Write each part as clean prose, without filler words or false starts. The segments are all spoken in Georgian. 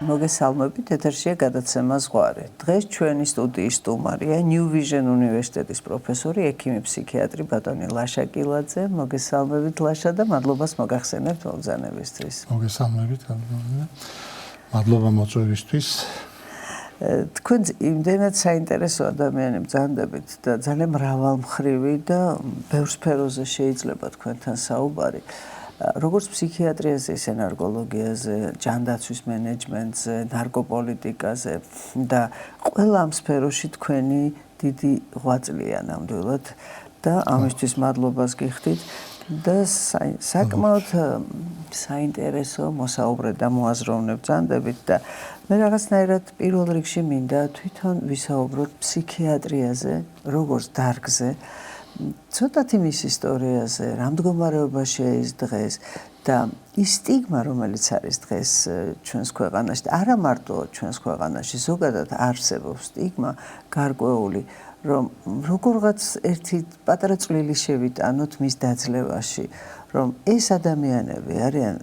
მოგესალმებით, ეთერშია გადაცემა ზღვარი. დღეს ჩვენი სტუდიის სტუმარია New Vision უნივერსიტეტის პროფესორი, ექიმი ფსიქიატრი ბატონი ლაშა კილაძე. მოგესალმებით ლაშა და მადლობას მოგახსენებთ მოგზაურობისთვის. მოგესალმებით, მადლობა მოწვევისთვის. თქვენ იმდენად საინტერესო ადამიანები ბრძანდებით და ძალიან მრავალმხრივი და ბევრ სფეროზე შეიძლება თქვენთან საუბარი. როგორც ფსიქიატრიაზე, ისე ნარკოლოგიაზე, ჯანდაცვის მენეჯმენტზე, ნარკოპოლიტიკაზე და ყველა ამ სფეროში თქვენი დიდი ღვაწლია ნამდვილად და ამისთვის მადლობას გიხდით და საკმაოდ საინტერესო მოსაუბრე და მოაზროვნე ბრძანდებით და მე რაღაცნაირად პირველ რიგში მინდა თვითონ ვისაუბროთ ფსიქიატრიაზე, როგორც დარგზე. ცოტათი მის ისტორიაზე, რა მდგომარეობაშია ის დღეს და ის სტიგმა, რომელიც არის დღეს ჩვენს ქვეყანაში, არა მარტო ჩვენს ქვეყანაში, ზოგადად არსებობს სტიგმა გარკვეული, რომ როგორღაც ერთი პატარა წვლილი შევიტანოთ მის დაძლევაში, რომ ეს ადამიანები არიან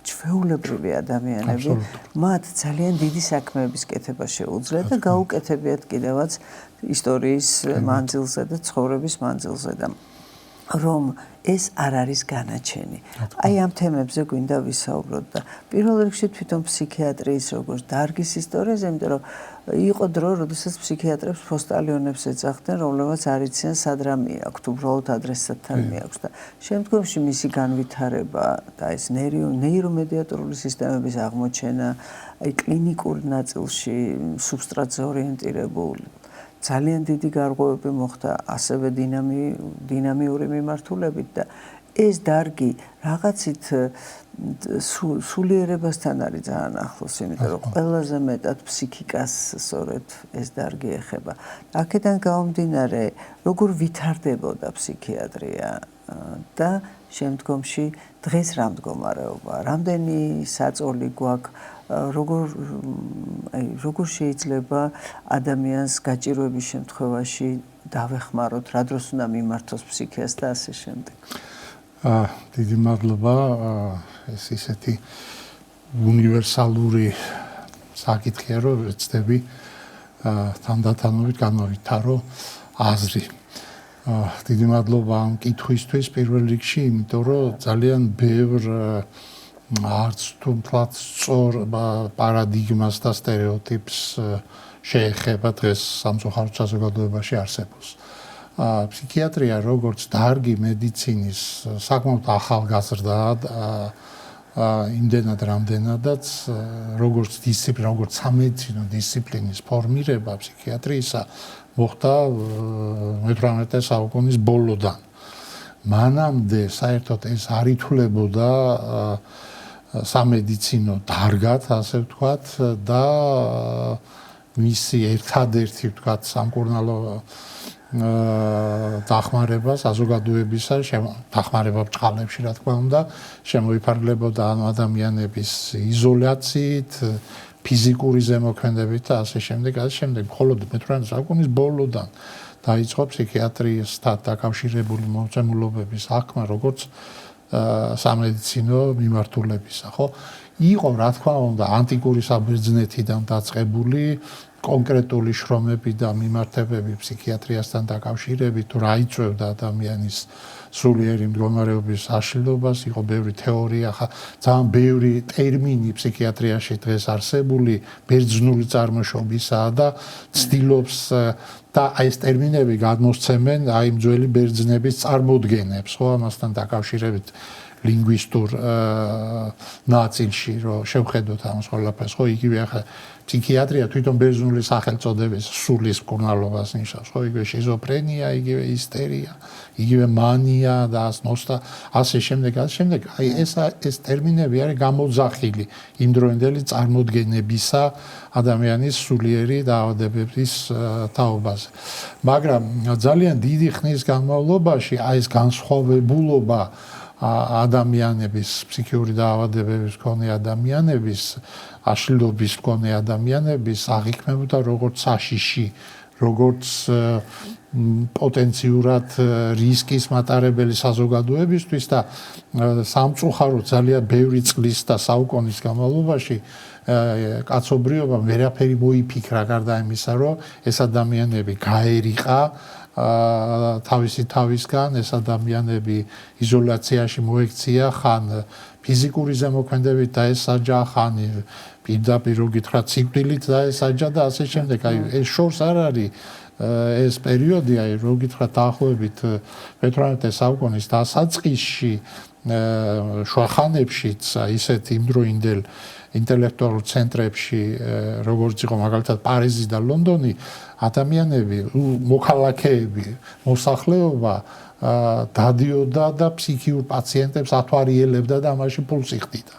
ჩვეულებრივი ადამიანები, მათ ძალიან დიდი საქმეების კეთება შეუძლია და გაუკეთებიათ კიდევაც ისტორიის მანძილზე და ცხოვრების მანძილზე და რომ ეს არ არის განაჩენი. აი ამ თემებზე გვინდა ვისაუბროთ და პირველ რიგში თვითონ ფსიქიატრიის როგორც დარგის ისტორიაზე, იმიტომ რომ იყო დრო, როდესაც ფსიქიატრებს ფოსტალიონებს ეძახდნენ, რომლებიც არ იციან სად რა მიაქვთ, უბრალოდ ადრესატთან მიაქვს და შემდგომში მისი განვითარება და ეს ნეირომედიატორული სისტემების აღმოჩენა, აი კლინიკურ ნაწილში სუბსტრატზე ორიენტირებული ძალიან დიდი გარღვევები მოხდა ასევე დინამიური მიმართულებით და ეს დარგი რაღაცით სულიერებასთან არის ძალიან ახლოს, იმიტომ რომ ყველაზე მეტად ფსიქიკას სწორედ ეს დარგი ეხება. აქედან გამომდინარე, როგორ ვითარდებოდა ფსიქიატრია და შემდგომში დღეს რა მდგომარეობა, რამდენი საწოლი გვაქვს, როგორ შეიძლება ადამიანს გაჭირვების შემთხვევაში დავეხმაროთ, რა დროს უნდა მიმართოს ფსიქიას და ასე შემდეგ. დიდი მადლობა, ეს ისეთი უნივერსალური საკითხია, რომ ვეცდები თანდათანობით განავითარო აზრი. დიდი მადლობა ამ კითხვისთვის პირველ რიგში, იმიტომ რომ ძალიან ბევრ არც თუ მთლად სწორ პარადიგმას და სტერეოტიპს შეეხება დღეს სამწუხაროდ საზოგადოებაში არსებობს. ფსიქიატრია როგორც დარგი მედიცინის საკმაოდ ახალგაზრდა იმდენად რამდენადაც როგორც სამედიცინო დისციპლინის ფორმირება ფსიქიატრიისა მოხდა მე-18 საუკუნის ბოლოდან. მანამდე საერთოდ ეს არ ითვლებოდა სამედიცინო დარგად, ასე ვთქვათ, და მისი ერთადერთი, ვთქვათ, სამკურნალო დახმარება საზოგადოებისა, დახმარება ბჭყალებში, რა თქმა უნდა, შემოიფარგლებოდა ადამიანების იზოლაციით, ფიზიკური ზემოქმედებით და ასე შემდეგ, მხოლოდ მე-18 საუკუნის ბოლოდან დაიწყო ფსიქიატრიასთან დაკავშირებული მომწემულობების აღქმა, როგორც სამედიცინო მიმართულებისა, ხო? იყო, რა თქმა უნდა, ანტიკური საბერძნეთიდან დაწყებული კონკრეტული შრომები და მიმართებები ფსიქიატრიასთან დაკავშირებით, რა იწვევდა ადამიანის სულიერი მდგომარეობის აშლილობას, იყო ბევრი თეორია, ძალიან ბევრი ტერმინი ფსიქიატრიაში დღეს არსებული, ბერძნული წარმოშობისაა და ცდილობს და აი ეს ტერმინები გადმოსცემენ აი ძველი ბერძნების წარმოდგენებს, ხო, ამასთან დაკავშირებით ლინგვისტურ ნაწილში, რომ შევხედოთ ამას ყველაფერს, ხო, იგივე ახლა ფსიქიატრია თვითონ ბერძნული სახელწოდების სულის მკურნალობას ნიშნავს, ხო, იგივე შიზოფრენია, იგივე ისტერია, იგივე მანია და ასე შემდეგ. აი ეს ტერმინები არის გამოძახილი იმდროინდელი წარმოდგენებისა ადამიანის სულიერი დაავადებების თაობაზე. მაგრამ ძალიან დიდი ხნის განმავლობაში აი ეს განსხვავებულობა ადამიანების ფსიქიური დაავადებების მქონე ადამიანების აშლილობის მქონე ადამიანების აღიქმებოდა როგორც საშიში როგორც პოტენციურად რისკის მატარებელი საზოგადოებისთვის და სამწუხაროდ ძალიან ბევრი წლის და საუკუნის განმავლობაში კაცობრიობამ ვერაფერი მოიფიქრა გარდა იმისა, რომ ეს ადამიანები გაერიყა თავისი თავისგან, ეს ადამიანები იზოლაციაში მოექცია ხან ფიზიკური ზემოქმედებით დაესაჯა, ხან პირდაპირ გითხრათ სიკვდილით დაესაჯა და ასე შემდეგ. აი ეს შორს არ არის ეს პერიოდი, აი რო გითხრათ დაახლოებით 18 საუკუნის დასაწყისში შუახანებშიც ისეთ იმდროინდელ ინტელექტუალურ ცენტრებში როგორც იყო მაგალითად პარიზი და ლონდონი ადამიანები მოქალაქეები მოსახლეობა დადიოდა და ფსიქიურ პაციენტებს ათვარიელებდა და ამაში ფულს იხდიდა.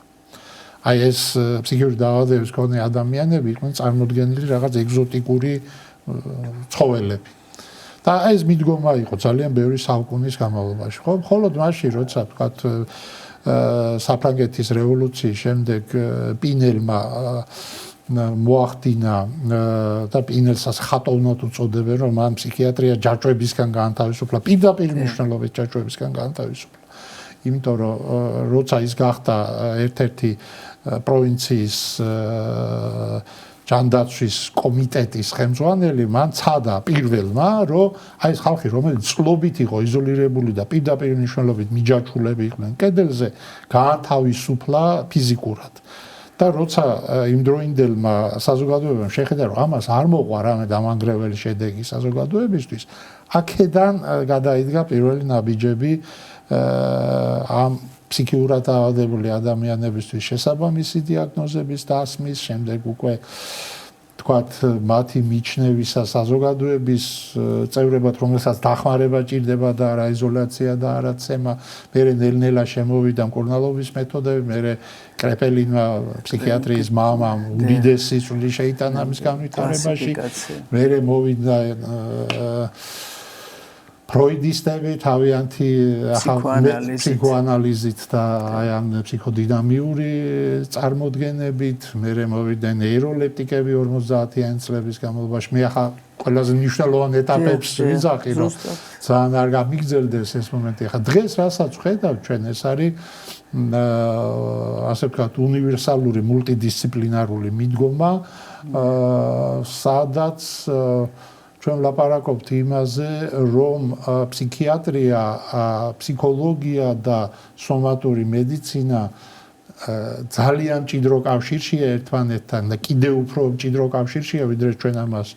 აი ეს ფსიქიური დაავადების მქონე ადამიანები იყვნენ წარმოდგენილი რაღაც ეგზოტიკური ცხოველები. და ეს მიდგომა იყო ძალიან ბევრი საუკუნის განმავლობაში. ხო, მხოლოდ მაშინ როცა ვთქვათ საფრანგეთის რევოლუციის შემდეგ პინელმა მოახდინა და პინელსაც ხატოვნად უწოდებენ, რომ მან ფსიქიატრია ჯაჭვებისგან გაანთავისუფლა, პირდაპირ მნიშვნელობით ჯაჭვებისგან გაანთავისუფლა. იმიტომ რომ როცა ის გახდა ერთ-ერთი პროვინციის ჯანდაცვის კომიტეტის ხელმძღვანელი, მან ცადა პირველმა, რომ აი ეს ხალხი, რომელიც წლობით იყო იზოლირებული და პირდაპირ მნიშვნელობით მიჯაჭვულები იყვნენ კედელზე, გაანთავისუფლა ფიზიკურად. და როცა იმდროინდელმა საზოგადოებამ შეხედა, რომ ამას არ მოყვა რამე დამანგრეველი შედეგი საზოგადოებისთვის, აქედან გადაიდგა პირველი ნაბიჯები ამ ფსიქიურად დაავადებული ადამიანებისთვის შესაბამისი დიაგნოზების დასმის, შემდეგ უკვე თქვათ მათი მიჩნევისა საზოგადოების წევრებად, რომელსაც დახმარება ჭირდება და არა იზოლაცია და არა ცემა, მერე ნელ-ნელა შემოვიდა მკურნალობის მეთოდები, მერე კრეპელინმა ფსიქიატრიის მამამ უდიდესი წვლილი შეიტანა ამის განვითარებაში, მერე მოვიდა ფროიდისტები თავიანთი ფსიქოანალიზით და აი ამ ფსიქოდინამიური წარმოდგენებით, მერე მოვიდა ნეიროლეპტიკები 50-იანი წლების განმავლობაში. მე ახლა ყველაზე მნიშვნელოვან ეტაპებს ვიძახი, რომ ძალიან არ გამიგრძელდეს ეს მომენტი. ახლა დღეს რასაც ვხედავთ ჩვენ, ეს არის ასე ვთქვათ უნივერსალური მულტიდისციპლინარული მიდგომა, სადაც ჩვენ ვლაპარაკობთ იმაზე, რომ ფსიქიატრია, ფსიქოლოგია და სომატური მედიცინა ძალიან მჭიდრო კავშირშია ერთმანეთთან და კიდევ უფრო მჭიდრო კავშირშია, ვიდრე ჩვენ ამას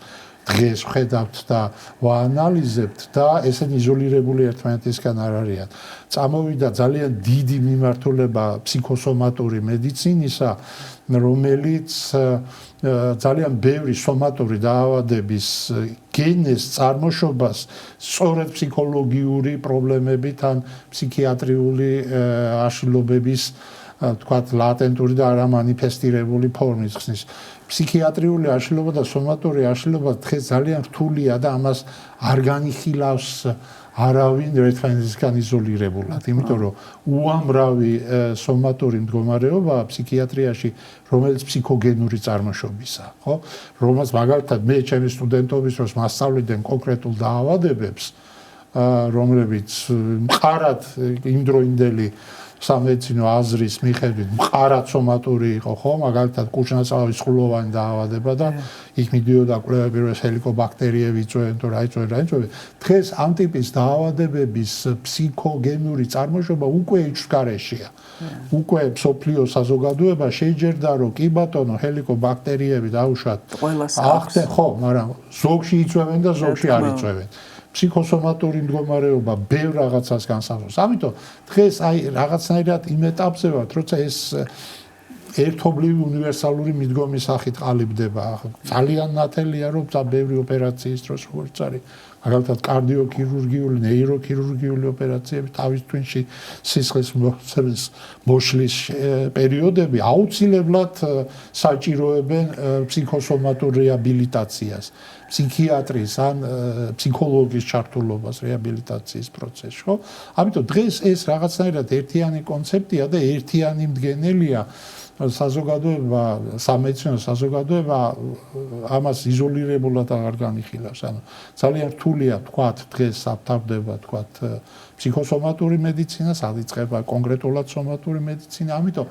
დღეს ვხედავთ და ვაანალიზებთ და ესენი იზოლირებული ერთმანეთისგან არ არიან. წამოვიდა ძალიან დიდი მიმართულება ფსიქოსომატური მედიცინისა, რომელიც ძალიან ბევრი სომატური დაავადების გენეს წარმოშობას სწორედ ფსიქოლოგიური პრობლემებით ან ფსიქიატრიული აშლილობების თქვათ ლატენტური და არა მანიფესტირებული ფორმის ხსნის. ფსიქიატრიული აშლილობა და სომატური აშლილობა დღეს ძალიან რთულია და ამას არ განიხილავს არავინ ერთმანეთისგან იზოლირებულად, იმიტომ რომ უამრავი სომატური მდგომარეობაა ფსიქიატრიაში, რომელიც ფსიქოგენური წარმოშობისაა, ხო? რომელსაც მაგალითად მე ჩემი სტუდენტობის დროს მასწავლიდან კონკრეტულ დაავადებებს, რომლებიც მყარად იმდროინდელი სამედიცინო აზრის მიხედვით მყარად სომატური იყო, ხო? მაგალითად კუჭნაწავლის ხულოვანი დაავადება და იქ მიდიოდა კვლევები, რომ ჰელიკობაქტერიები იწვევენ თუ რა იწვევენ. დღეს ამ ტიპის დაავადებების ფსიქოგენური წარმოშობა უკვე ეჭვგარეშეა. უკვე მსოფლიო საზოგადოება შეიჯერდა, რომ კი ბატონო, ჰელიკობაქტერიები დაუშვათ. ახლა ხო, მაგრამ ზოგში იწვევენ და ზოგში არ იწვევენ. ფსიქოსომატური მდგომარეობა ბევრ რაღაცას განსაზღვრავს. ამიტომ დღეს აი რაღაცნაირად იმ ეტაპზე ვართ, როცა ეს ერთობლივი უნივერსალური მიდგომის სახით ყალიბდება. ძალიან ნათელია, რომ ბევრი ოპერაციის დროს როგორც არის, მაგალითად კარდიოქირურგიული, ნეიროქირურგიული ოპერაციები თავის თვინში სისხლის მოშლის პერიოდები აუცილებლად საჭიროებენ ფსიქოსომატურ რეაბილიტაციას. ფსიქიატრის ან ფსიქოლოგის ჩართულობას რეაბილიტაციის პროცესში, ხო? ამიტომ დღეს ეს რაღაცნაირად ერთიანი კონცეფტია და ერთიანი მდგენელია საზოგადოება, სამედიცინო საზოგადოება ამას იზოლირებულად აღარ განიხილავს. ანუ ძალიან რთულია თქვათ დღეს საფთავდება თქვათ ფსიქოსომატური მედიცინა, სადიწყება კონკრეტულად სომატური მედიცინა. ამიტომ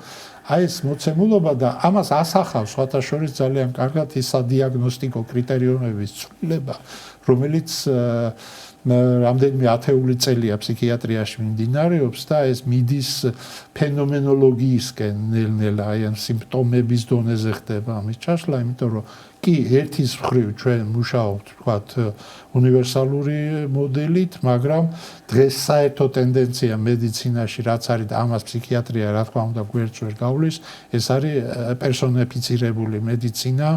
აი ეს მოცემულობა და ამას ასახავს სხვათა შორის ძალიან კარგად ის სადიაგნოსტიკო კრიტერიუმების ცვლილება, რომელიც რამდენიმე ათეული წელია ფსიქიატრიაში მიმდინარეობს და ეს მიდის ფენომენოლოგიისკენ ნელ-ნელა აი ამ სიმპტომების დონეზე ხდება ამის ჩაშლა, იმიტომ რომ კი ერთის მხრივ ჩვენ მუშაობთ თქვათ უნივერსალური მოდელით, მაგრამ დღეს საერთო ტენდენცია მედიცინაში რაც არის და ამას ფსიქიატრია რა თქმა უნდა გვერდს ვერ გავლის, ეს არის პერსონიფიცირებული მედიცინა,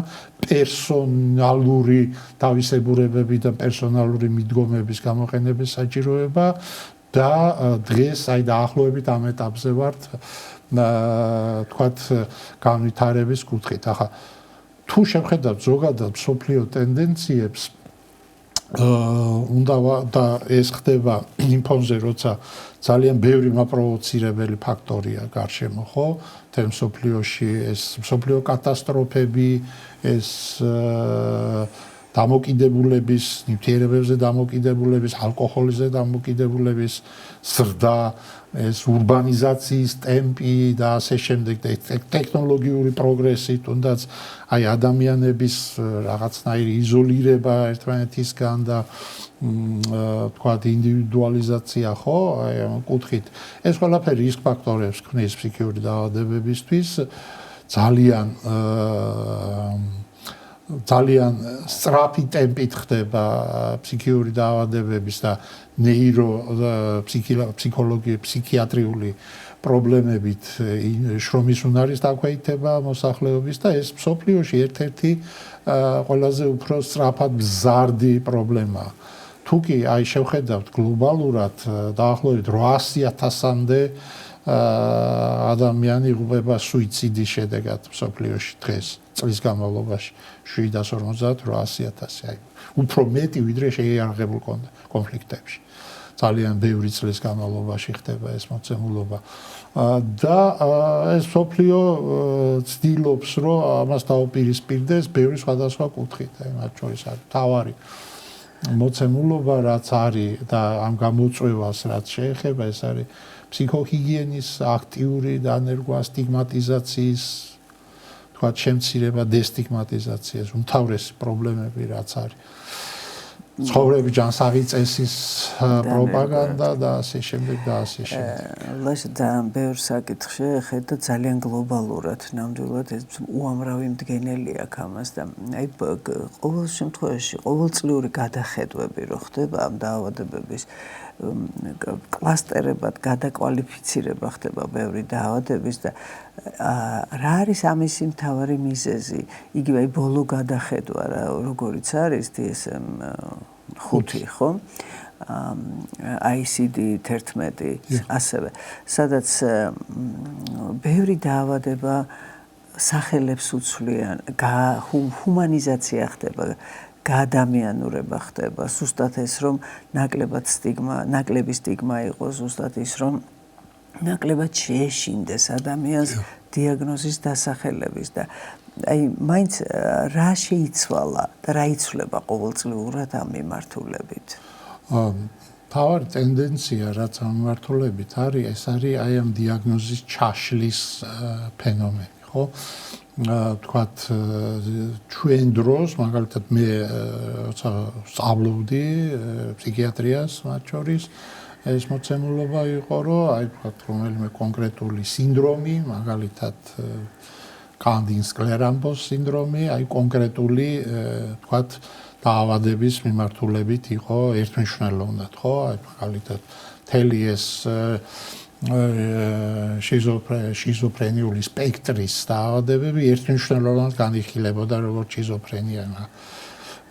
პერსონალური თავისებურებები და პერსონალური მიდგომების გამოყენების საჭიროება და დღეს აი დაახლოებით ამ ეტაპზე ვართ თქვათ განვითარების კუთხით. ახლა თუ შევხედავთ ზოგადად მსოფლიო ტენდენციებს უნდა და ეს ხდება იმ ფონზე, როცა ძალიან ბევრი მაპროვოცირებელი ფაქტორია გარშემო, ხო? თემ მსოფლიოში ეს მსოფლიო კატასტროფები, ეს დამოკიდებულების, ნივთიერებებზე დამოკიდებულების, ალკოჰოლზე დამოკიდებულების ზრდა, ეს урбанизацიის ტემპი და ასე შემდეგ და ტექნოლოგიური პროგრესი, თუნდაც აი ადამიანების რაღაცნაირი იზოლირება ერთმანეთისგან და თქვათ ინდივიდუალიზაცია, ხო, აი ამ კუთხით. ეს ყველაფერი რისკ ფაქტორებს ქმნის ფსიქიური დაავადებებისთვის ძალიან სწრაფი ტემპით ხდება ფსიქიური დაავადებების და ფსიქიატრიული პრობლემებით შრომის უნარის დაქვეითება მოსახლეობის და ეს მსოფლიოში ერთ-ერთი ყველაზე უფრო სწრაფად მზარდი პრობლემაა. თუკი აი შევხედავთ გლობალურად დაახლოებით 800,000-მდე ადამიანი იღუპება სუიციდის შედეგად მსოფლიოში დღეს წლის განმავლობაში 750-800,000 აი უფრო მეტი ვიდრე შეიარაღებულ კონფლიქტებში. ძალიან ბევრი წლის განმავლობაში ხდება ეს მოცემულობა და ეს მსოფლიო ცდილობს რომ ამას დაუპირისპირდეს ბევრი სხვადასხვა კუთხით, აი მათ შორის არის თავარი მოცემულობა რაც არის და ამ გამოწვევას რაც შეეხება ეს არის ფსიქოჰიგიენის აქტიური დანერგვა, სტიგმატიზაციის თქვათ შემცირება, დესტიგმატიზაციას, უმთავრესი პრობლემები რაც არის. ცხოვრების ჯანსაღი წესის პროპაგანდა და ასე შემდეგ და ასე შემდეგ. ლაშა ძალიან ბევრ საკითხში ხედა ძალიან გლობალურად, ნამდვილად ეს უამრავი მდგენელი აქვს ამას და აი ყოველ შემთხვევაში ყოველწლიური გადახედვები რო ხდება ამ დაავადებების კლასტერებად გადაკვალიფიცირება ხდება ბევრი დაავადების და რა არის ამისი მთავარი მიზეზი? იგივე აი ბოლო გადახედვა რა როგორიც არის DSM-5 ხო? ICD-11 ასევე სადაც ბევრი დაავადება სახელებს უცვლიან, ჰუმანიზაცია ხდება, გაადამიანურება ხდება, ზუსტად ეს რომ ნაკლები სტიგმა იყოს, ზუსტად ის რომ ნაკლებად შეეშინდეს ადამიანს დიაგნოზის დასახელების და აი მაინც რა შეიცვალა და რა იცვლება ყოველწლიურად ამ მიმართულებით? თავარი ტენდენცია რაც ამ მიმართულებით არის, ეს არის აი ამ დიაგნოზის ჩაშლის ფენომენი, ხო? თქვათ ჩვენ დროს მაგალითად მე როცა სწავლობდი ფსიქიატრიას მათ შორის ეს მოცემულობა იყო რომ აი თქვათ რომელიმე კონკრეტული სინდრომი მაგალითად კანდინს-კლერამბოს სინდრომი აი კონკრეტული თქვათ დაავადების მიმართულებით იყო ერთმნიშვნელოვნად ხო აი მაგალითად მთელი ეს შიზოფრენიული სპექტრის დაავადებები ერთმნიშვნელოვნად განიხილებოდა როგორც შიზოფრენია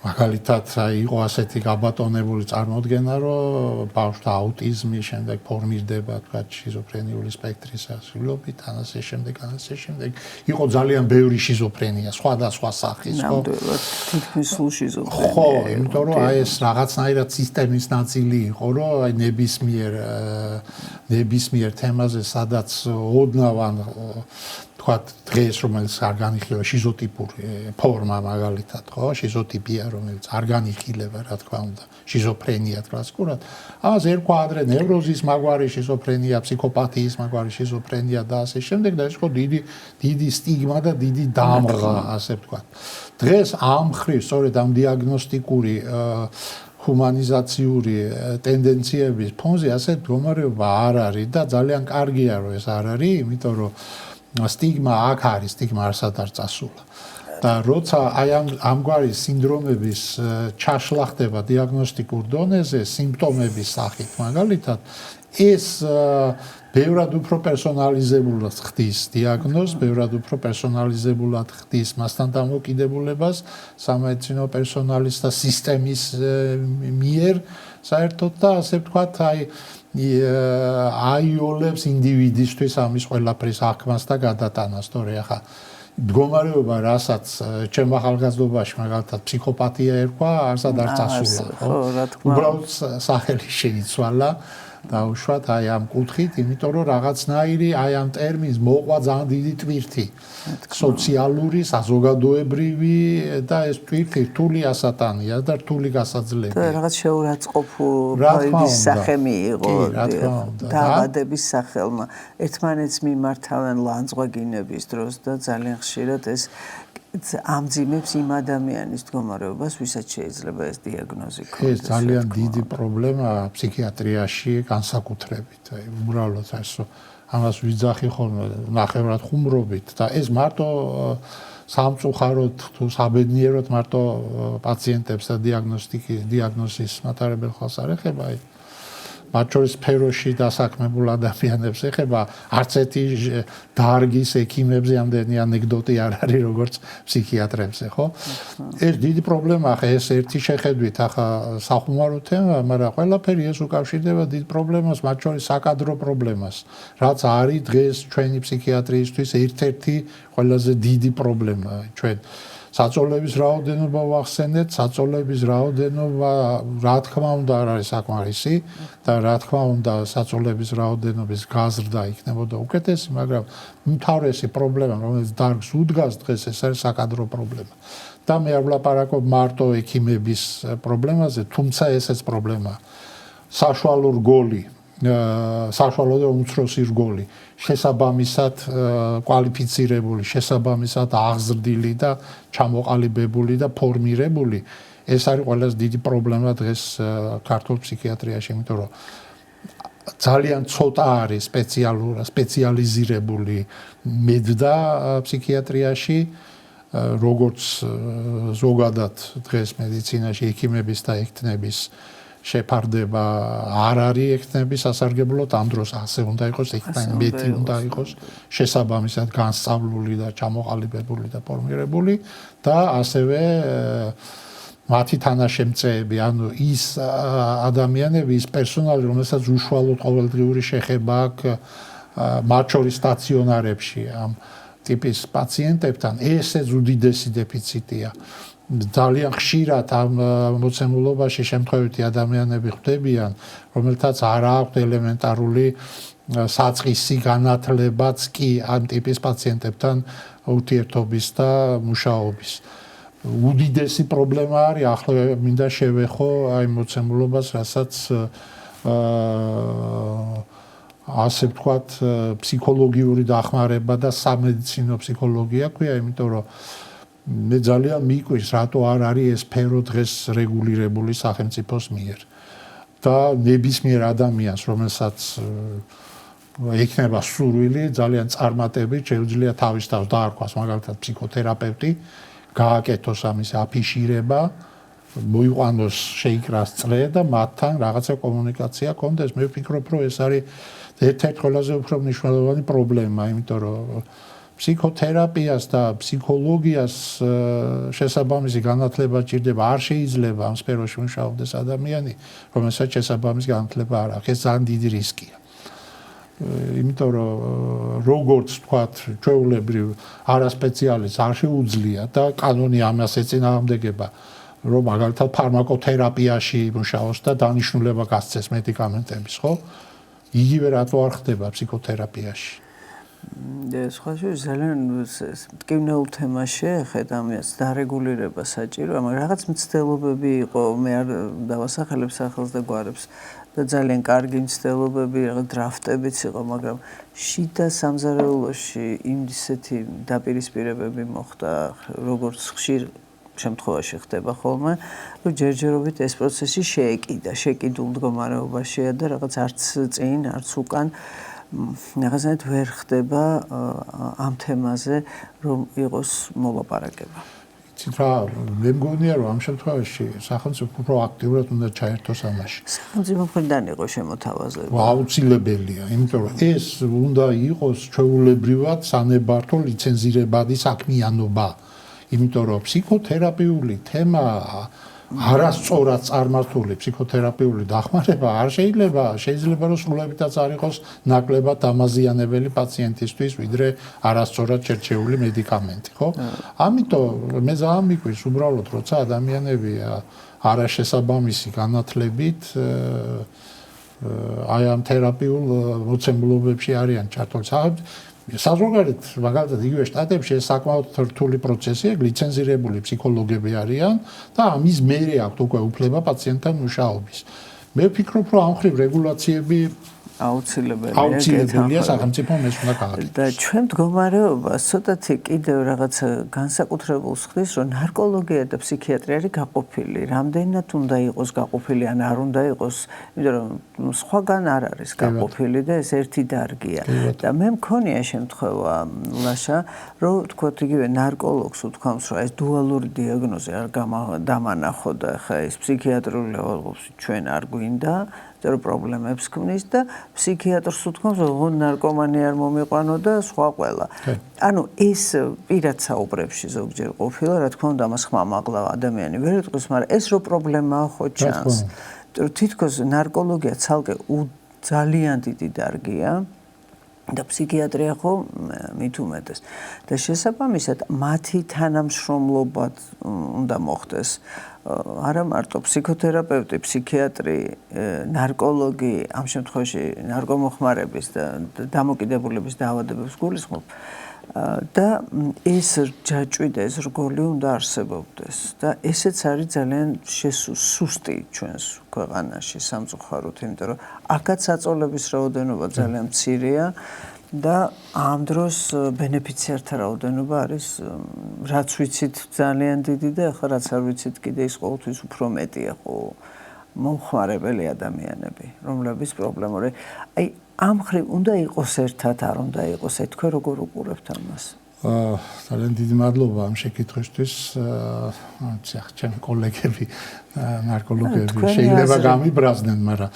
მაგალითად იყო ასეთი გაბატონებული წარმოდგენა, რომ ბავშვთა აუტიზმი შემდეგ ფორმირდება, თქვა შიზოფრენიული სპექტრის ასრულობით, ასე შემდეგ. იყო ძალიან ბევრი შიზოფრენია, სხვადასხვა სახის, ხო? ნამდვილად, თითქმის სულ შიზოფრენია. ხო, იმიტომ რომ აი ეს რაღაცნაირად სისტემის ნაწილი იყო, რომ აი ნებისმიერ თემაზე, სადაც ოდნავ თქვა დღეს რომელიც არ განიხილება შიზოტიპური ფორმა მაგალითად, ხო? შიზოტიპია, რომელიც არ განიხილება, რა თქმა უნდა, შიზოფრენია კლასიკურად. ამას ერქვა ადრე ნევროზის მაგვარი შიზოფრენია, ფსიქოპათიის მაგვარი შიზოფრენია და ასე შემდეგ და ეს იყო დიდი სტიგმა და დიდი დამღა, ასე ვთქვათ. დღეს ამ მხრივ, სწორედ ამ დიაგნოსტიკური ჰუმანიზაციური ტენდენციების ფონზე ასე მდგომარეობა არ არის და ძალიან კარგია რომ ეს არ არის, იმიტომ რომ სტიგმა აქ არის, სტიგმა არსად არ წასულა. და როცა აი ამგვარი სინდრომების ჩაშლა ხდება დიაგნოსტიკურ დონეზე, სიმპტომების სახით, მაგალითად, ეს ბევრად უფრო პერსონალიზებულად ხდის დიაგნოზს, ბევრად უფრო პერსონალიზებულად ხდის მასთან დამოკიდებულებას სამედიცინო პერსონალის და სისტემის მიერ საერთოდ და ასე ვთქვათ, აიოლებს ინდივიდისთვის ამის ყველაფრის აღქმას და გადატანას, თორე ახლა მდგომარეობა, რასაც ჩემ ახალგაზრდობაში მაგალითად ფსიქოპათია ერქვა, არსად არ წასულა, ხო? უბრალოდ სახელი შეიცვალა დაუშვათ აი ამ კუთხით, იმიტომ რომ რაღაცნაირი აი ამ ტერმინს მოყვა ძალიან დიდი ტვირთი. სოციალური, საზოგადოებრივი და ეს ტვირთი რთული ასატანია და რთული გასაძლებია. და რაღაც შეურაცხყოფის სახემი იყო დაავადების სახელმა. ერთმანეთს მიმართავენ ლანძღვაგინების დროს და ძალიან ხშირად ეს ამძიმებს იმ ადამიანის მდგომარეობას, ვისაც შეიძლება ეს დიაგნოზი ქონდეს. ეს ძალიან დიდი პრობლემაა ფსიქიატრიაში განსაკუთრებით. აი უბრალოდ ასე ამას ვიძახი ხოლმე ნახევრად ხუმრობით და ეს მარტო სამწუხაროდ თუ საბედნიეროდ მარტო პაციენტებს და დიაგნოზის მატარებელ ხალხს არ ეხება, აი მათ შორის სფეროში დასაქმებულ ადამიანებს ეხება, არც ერთი დარგის ექიმებზე ამდენი ანეკდოტი არ არის როგორც ფსიქიატრებზე, ხო? ეს დიდი პრობლემაა, ხა ეს ერთი შეხედვით ახლა სახუმარო თემა, მაგრამ ყველაფერი ეს უკავშირდება დიდ პრობლემას, მათ შორის საკადრო პრობლემას, რაც არის დღეს ჩვენი ფსიქიატრიისთვის ერთ-ერთი ყველაზე დიდი პრობლემა ჩვენ საწოლების რაოდენობა ვახსენეთ, საწოლების რაოდენობა რა თქმა უნდა არ არის საკმარისი და რა თქმა უნდა საწოლების რაოდენობის გაზრდა იქნებოდა უკეთესი, მაგრამ უმთავრესი პრობლემა, რომელიც დარგს უდგას დღეს, ეს არის საკადრო პრობლემა. და მე არ ვლაპარაკობ მარტო ექიმების პრობლემაზე, თუმცა ესეც პრობლემაა. საშუალო რგოლი, საშუალო და უმცროსი რგოლი, შესაბამისად კვალიფიცირებული, შესაბამისად აღზრდილი და ჩამოყალიბებული და ფორმირებული, ეს არის ყველაზე დიდი პრობლემა დღეს ქართულ ფსიქიატრიაში, იმიტომ რომ ძალიან ცოტა არის სპეციალიზირებული მედდა ფსიქიატრიაში, როგორც ზოგადად დღეს მედიცინაში ექიმების და ექთნების შეფარდება არ არის ექთნების სასარგებლოდ, ამ დროს ასე უნდა იყოს, ექთნები მეტი უნდა იყოს, შესაბამისად განსწავლული და ჩამოყალიბებული და ფორმირებული და ასევე მათი თანაშემწეები, ანუ ის ადამიანები, ის პერსონალი, რომელსაც უშუალოდ ყოველდღიური შეხება აქვს მათ შორის სტაციონარებში ამ ტიპის პაციენტებთან, ესეც უდიდესი დეფიციტია. ძალიან ხშირად ამ მოცემულობაში შემთხვევითი ადამიანები ხვდებიან, რომელთაც არ აქვთ ელემენტარული საწყისი განათლებაც კი ამ ტიპის პაციენტებთან ურთიერთობის და მუშაობის. უდიდესი პრობლემა არის, ახლა მინდა შევეხო აი მოცემულობას, რასაც ასე ვთქვათ, ფსიქოლოგიური დახმარება და სამედიცინო ფსიქოლოგია ქვია, იმიტომ რომ მე ძალიან მიკვირს, რატო არ არის ეს სფერო დღეს რეგულირებული სახელმწიფოს მიერ. და ნებისმიერ ადამიანს, რომელსაც ექნება სურვილი, ძალიან წარმატებით შეუძლია თავის თავს დაარქვას, მაგალითად ფსიქოთერაპევტი, გააკეთოს ამის აფიშირება, მოიყვანოს შეიკრას წრე და მათთან რაღაცა კომუნიკაცია კონდეს. მე ვფიქრობ, რომ ეს არის ერთ-ერთი ყველაზე უფრო მნიშვნელოვანი პრობლემა, იმიტომ რომ ფსიქოთერაპიას და ფსიქოლოგიას შესაბამისი განათლება ჭირდება, არ შეიძლება ამ სფეროში მუშაობდეს ადამიანი, რომელსაც შესაბამისი განათლება არ აქვს. ეს ძალიან დიდი რისკია. იმიტომ რომ როგორც ვთქვათ, ჩვეულებრივ არასპეციალისტს არ შეუძლია და კანონი ამას ეწინააღმდეგება, რომ მაგალითად ფარმაკოთერაპიაში მუშაოს და დანიშნულება გასცეს მედიკამენტების, ხო? იგივე რატო არ ხდება ფსიქოთერაპიაში? სხვა ძალიან მტკივნეულ თემას შეეხეთ ამას დარეგულირება საჭიროა, მაგრამ რაღაც მცდელობები იყო, მე არ დავასახელებ სახელს და გვარებს და ძალიან კარგი მცდელობები, რაღაც დრაფტებიც იყო, მაგრამ შიდა სამზარეულოში ისეთი დაპირისპირებები მოხდა, როგორც ხშირ შემთხვევაში ხდება ხოლმე, რომ ჯერჯერობით ეს პროცესი შეკიდულ მდგომარეობაშია და რაღაც არც წინ, არც უკან რაღაცნაირად ვერ ხდება ამ თემაზე, რომ იყოს მოლაპარაკება. იცით რა, მე მგონია რომ ამ შემთხვევაში სახელმწიფო უფრო აქტიურად უნდა ჩაერთოს ამაში. სახელმწიფო მხრიდან იყო შემოთავაზება. აუცილებელია, იმიტომ რომ ეს უნდა იყოს ჩვეულებრივად სანებართო ლიცენზირებადი საქმიანობა. იმიტომ რომ ფსიქოთერაპიული თემა არასწორად წარმართული ფსიქოთერაპიული დახმარება არ შეიძლება რომ სრულებითაც არ იყოს ნაკლებად დამაზიანებელი პაციენტისთვის, ვიდრე არასწორად შერჩეული მედიკამენტი, ხო? ამიტომ მე ძალიან მიყვარს უბრალოდ, როცა ადამიანები არაშესაბამისი განათლებით აი ამ თერაპიულ მოცემულობებში არიან ჩართული. საზოგადოებრივ, მაგალითად, იგივე შტატებში ეს საკმაოდ რთული პროცესია, ლიცენზირებული ფსიქოლოგები არიან და ამის მერე აქვთ უკვე უფლება პაციენტთან მუშაობის. მე ვფიქრობ, რომ ამ ხრივ რეგულაციები აუცილებელია სახელმწიფომ ეს უნდა გააკეთოს. და ჩვენ მდგომარეობას ცოტათი კიდევ რაღაც განსაკუთრებულს ხდის, რომ ნარკოლოგია და ფსიქიატრია არის გაყოფილი. რამდენად უნდა იყოს გაყოფილი, ან არ უნდა იყოს, იმიტომ რომ სხვაგან არ არის გაყოფილი და ეს ერთი დარგია. და მე მქონია შემთხვევა, ლაშა, რომ თქვათ იგივე ნარკოლოგს უთქვამს, რომ ეს დუალური დიაგნოზი არ დამანახო და ხა ეს ფსიქიატრიული ლეველში ჩვენ არ გვინდა. და პრობლემებს ქმნის და ფსიქიატრს უთქვამს, რომ ნარკომანი არ მომიყვანო და სხვა ყველა. ანუ ეს პირად საუბრებში ზოგჯერ ყოფილა, რა თქმა უნდა, მას ხმამაღლა ადამიანი ვერ იტყვის, მაგრამ ეს რო პრობლემაა ხო ჩანს. თითქოს ნარკოლოგია ცალკე ძალიან დიდი დარგია და ფსიქიატრია ხო მით უმეტეს. და შესაბამისად მათი თანამშრომლობა უნდა მოხდეს. არა მარტო ფსიქოთერაპევტი, ფსიქიატრი, ნარკოლოგი, ამ შემთხვევაში ნარკომოხმარების და დამოკიდებულების დაავადებებს გულისხმობ და ეს ჯაჭვი და ეს რგოლი უნდა არსებობდეს და ესეც არის ძალიან სუსტი ჩვენს ქვეყანაში სამწუხაროდ, იმიტომ რომ აქაც საწოლების რაოდენობა ძალიან მცირეა და ამ დროს ბენეფიციართა რაოდენობა არის რაც ვიცით ძალიან დიდი და ახლა რაც არ ვიცით კიდე ის ყოველთვის უფრო მეტია ხო მომხმარებელი ადამიანები რომლებიც პრობლემური აი ამ ხრივ უნდა იყოს ერთად არ უნდა იყოს თქვენ როგორ უყურებთ ამას ძალიან დიდი მადლობა ამ შეკითხვისთვის ჩემი კოლეგები ნარკოლოგები შეიძლება გამიბრაზდნენ მაგრამ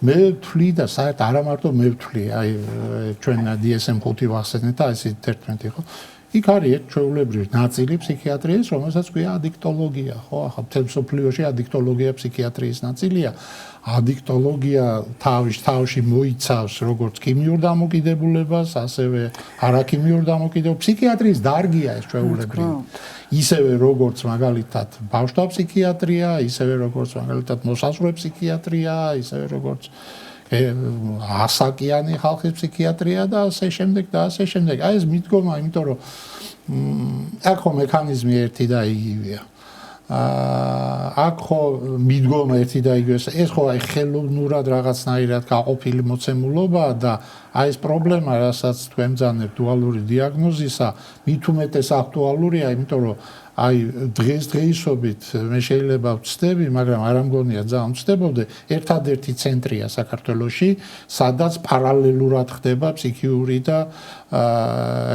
მე ვთვლი და საერთოდ არა მარტო მე ვთვლი აი ჩვენ DSM-5 ვახსენეთ და ეს 11 იყო იქ არის ჩვეულებრივი ნაწილი ფსიქიატრიის რომელსაც ქვია ადიქტოლოგია ხო ახლა მთელ მსოფლიოში ადიქტოლოგია ფსიქიატრიის ნაწილია ადიქტოლოგია თავში მოიცავს როგორც ქიმიურ დამოკიდებულებას, ასევე არაქიმიურ დამოკიდებულებას. ფსიქიატრიის დარგია ეს ჩვეულებრივ. ისევე როგორც მაგალითად ბავშვთა ფსიქიატრია, ისევე როგორც მაგალითად მოსაზღვრე ფსიქიატრია, ისევე როგორც ასაკიანი ხალხის ფსიქიატრია და ასე შემდეგ და ასე შემდეგ. აი ეს მიდგომა, იმიტომ რომ აქ ხო მექანიზმი ერთი და იგივეა. აქ ხო მიდგომა ერთი და იგივე ეს ხო აი ხელოვნურად რაღაცნაირად გაყოფილი მოცემულობაა და აი ეს პრობლემა რასაც თქვენ ბრძანებთ დუალური დიაგნოზისა მით უმეტეს აქტუალურია იმიტომ რომ აი დღესდღეობით მე შეიძლება ვწდები, მაგრამ არ ამგონია ძალიან ვწდებოდე, ერთადერთი ცენტრია საქართველოში, სადაც პარალელურად ხდება ფსიქიური და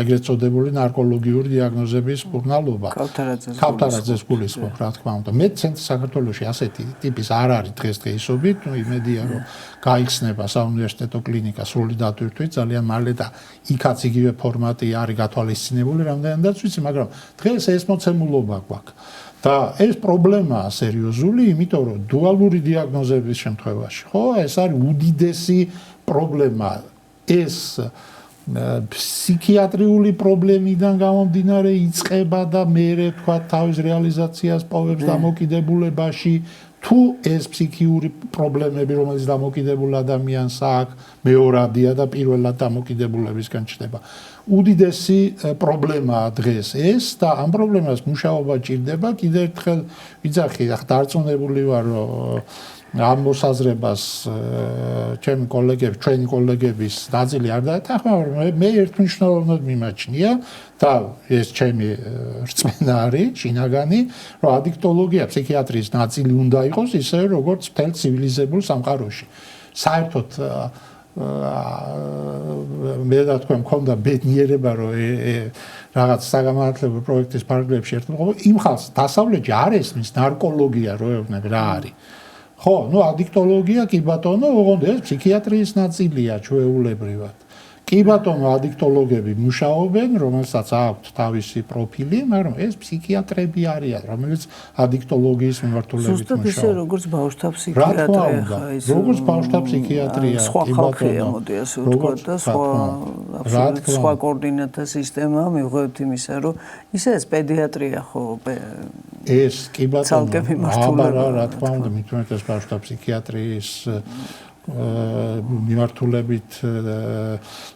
ეგრეთ წოდებული ნარკოლოგიური დიაგნოზების მკურნალობა. ქავთარაძეს გულისხმობ, რა თქმა უნდა. მე ცენტრი საქართველოში ასეთი ტიპის არ არის დღესდღეობით, იმედია რომ გაიხსნება საუნივერსიტეტო კლინიკა სრული დატვირთვით ძალიან მალე და იქაც იგივე ფორმატი არის გათვალისწინებული, რამდენადაც ვიცი, მაგრამ დღეს ეს მოცემულობა გვაქვს. და ეს პრობლემაა სერიოზული, იმიტომ რომ დუალური დიაგნოზების შემთხვევაში, ხო, ეს არის უდიდესი პრობლემა. ეს ფსიქიატრიული პრობლემიდან გამომდინარე იწყება და მერე თქვა თავის რეალიზაციას პოვებს დამოკიდებულებაში. თუ ეს ფსიქიური პრობლემები, რომელიც დამოკიდებულ ადამიანს აქვს, მეორადია და პირველად დამოკიდებულებისგან ჩნდება. უდიდესი პრობლემაა დღეს ეს და ამ პრობლემას მუშაობა ჭირდება. კიდევ ერთხელ ვიძახი, დარწმუნებული ვარ, რომ ამ მოსაზრებას ჩვენი კოლეგების ნაწილი არ დაეთანხმება, მე ერთმნიშვნელოვნად მიმაჩნია და ეს ჩემი რწმენა არის, შინაგანი, რომ ადიქტოლოგია ფსიქიატრიის ნაწილი უნდა იყოს ისე, როგორც მთელ ცივილიზებულ სამყაროში. საერთოდ მე და თქვენ მქონდა ბედნიერება, რომ რაღაც საგამართლებო პროექტის ფარგლებში ერთმანეთს იმ ხალხს დასავლეთში არ ესმის ნარკოლოგია, რო ეუბნები რა არის. ხო, ადიქტოლოგია კი ბატონო, ოღონდ ეს ფსიქიატრიის ნაწილია ჩვეულებრივად. კი ბატონო, ადიქტოლოგები მუშაობენ, რომელსაც აქვთ თავისი პროფილი, მაგრამ ეს ფსიქიატრები არიან, რომელიც ადიქტოლოგიის მიმართულებით მუშაობენ. ზუსტად ისე როგორც ბავშვთა ფსიქიატრია, როგორც ბავშვთა ფსიქიატრია, სხვა ხალხია, მოდი ასე ვთქვა და სხვა კოორდინატთა სისტემა მიუხედავად იმისა, რომ ისე ეს პედიატრია ხო ეს კი ბატონო, ცალკე მიმართულება, რა თქმა უნდა, მithumetes ბავშვთა ფსიქიატრიის მიმართულებით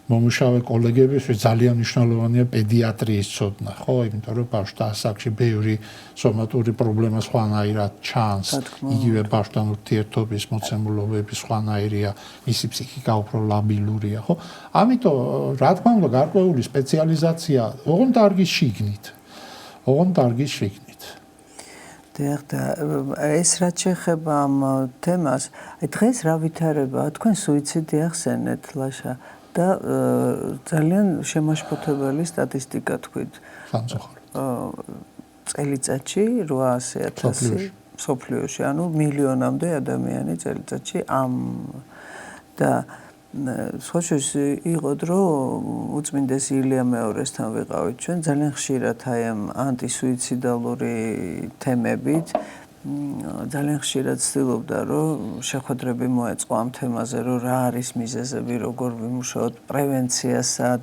მომუშავე კოლეგებისთვის ძალიან მნიშვნელოვანია პედიატრიის ცოდნა, ხო, იმიტომ რომ ბავშვთა ასაკში ბევრი სომატური პრობლემა სხვანაირად ჩანს, იგივე ბავშვთან ურთიერთობის მოცემულობები სხვანაირია, მისი ფსიქიკა უფრო ლაბილურია, ხო? ამიტომ რა თქმა უნდა, გარკვეული სპეციალიზაცია ოღონდ დარგის შიგნით. დიახ, ეს რაც შეეხება ამ თემას, დღეს რა ვითარებაა? თქვენ სუიციდი ახსენეთ, ლაშა, და ძალიან შემაშფოთებელი სტატისტიკა თქვით. წელიწადში 800,000 მსოფლიოში, ანუ მილიონამდე ადამიანი წელიწადში და სხვაშორის იყოდ, რომ უწმინდეს ილია მეორესთან ვიყავით ჩვენ ძალიან ხშირად აი ამ ანტისუიციდალური თემებით ძალიან ხშირად ცდილობდა, რომ შეხვედრები მოეწყო ამ თემაზე, რომ რა არის მიზეზები, როგორ ვიმუშაოთ პრევენციასად,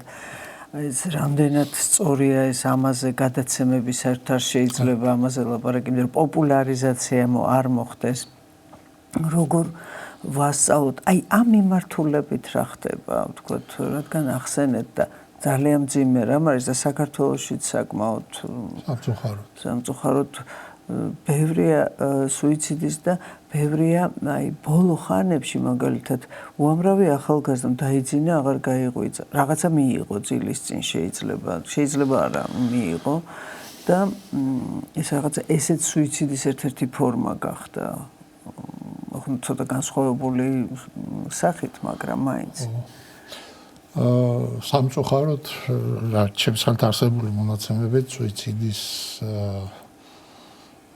ეს რამდენად სწორია ეს ამაზე გადაცემები საერთოდ არ შეიძლება ამაზე ლაპარაკი, რომ პოპულარიზაცია არ მოხდეს, როგორ ვასწავლოთ, აი ამ მიმართულებით რა ხდება, ვთქვათ, რადგან ახსენეთ და ძალიან მძიმე რამ არის და საქართველოშიც საკმაოდ სამწუხაროდ ბევრია სუიციდის და ბევრია აი ბოლო ხანებში მაგალითად უამრავი ახალგაზრდა დაიძინა, აღარ გაიღვიძა, რაღაცა მიიღო ძილის წინ შეიძლება არა მიიღო და ეს რაღაცა ესეც სუიციდის ერთ-ერთი ფორმა გახდა. ცოტა განსხვავებული სახით, მაგრამ მაინც. სამწუხაროდ, რა ჩემს ხალხთან არსებული მონაცემებით სუიციდის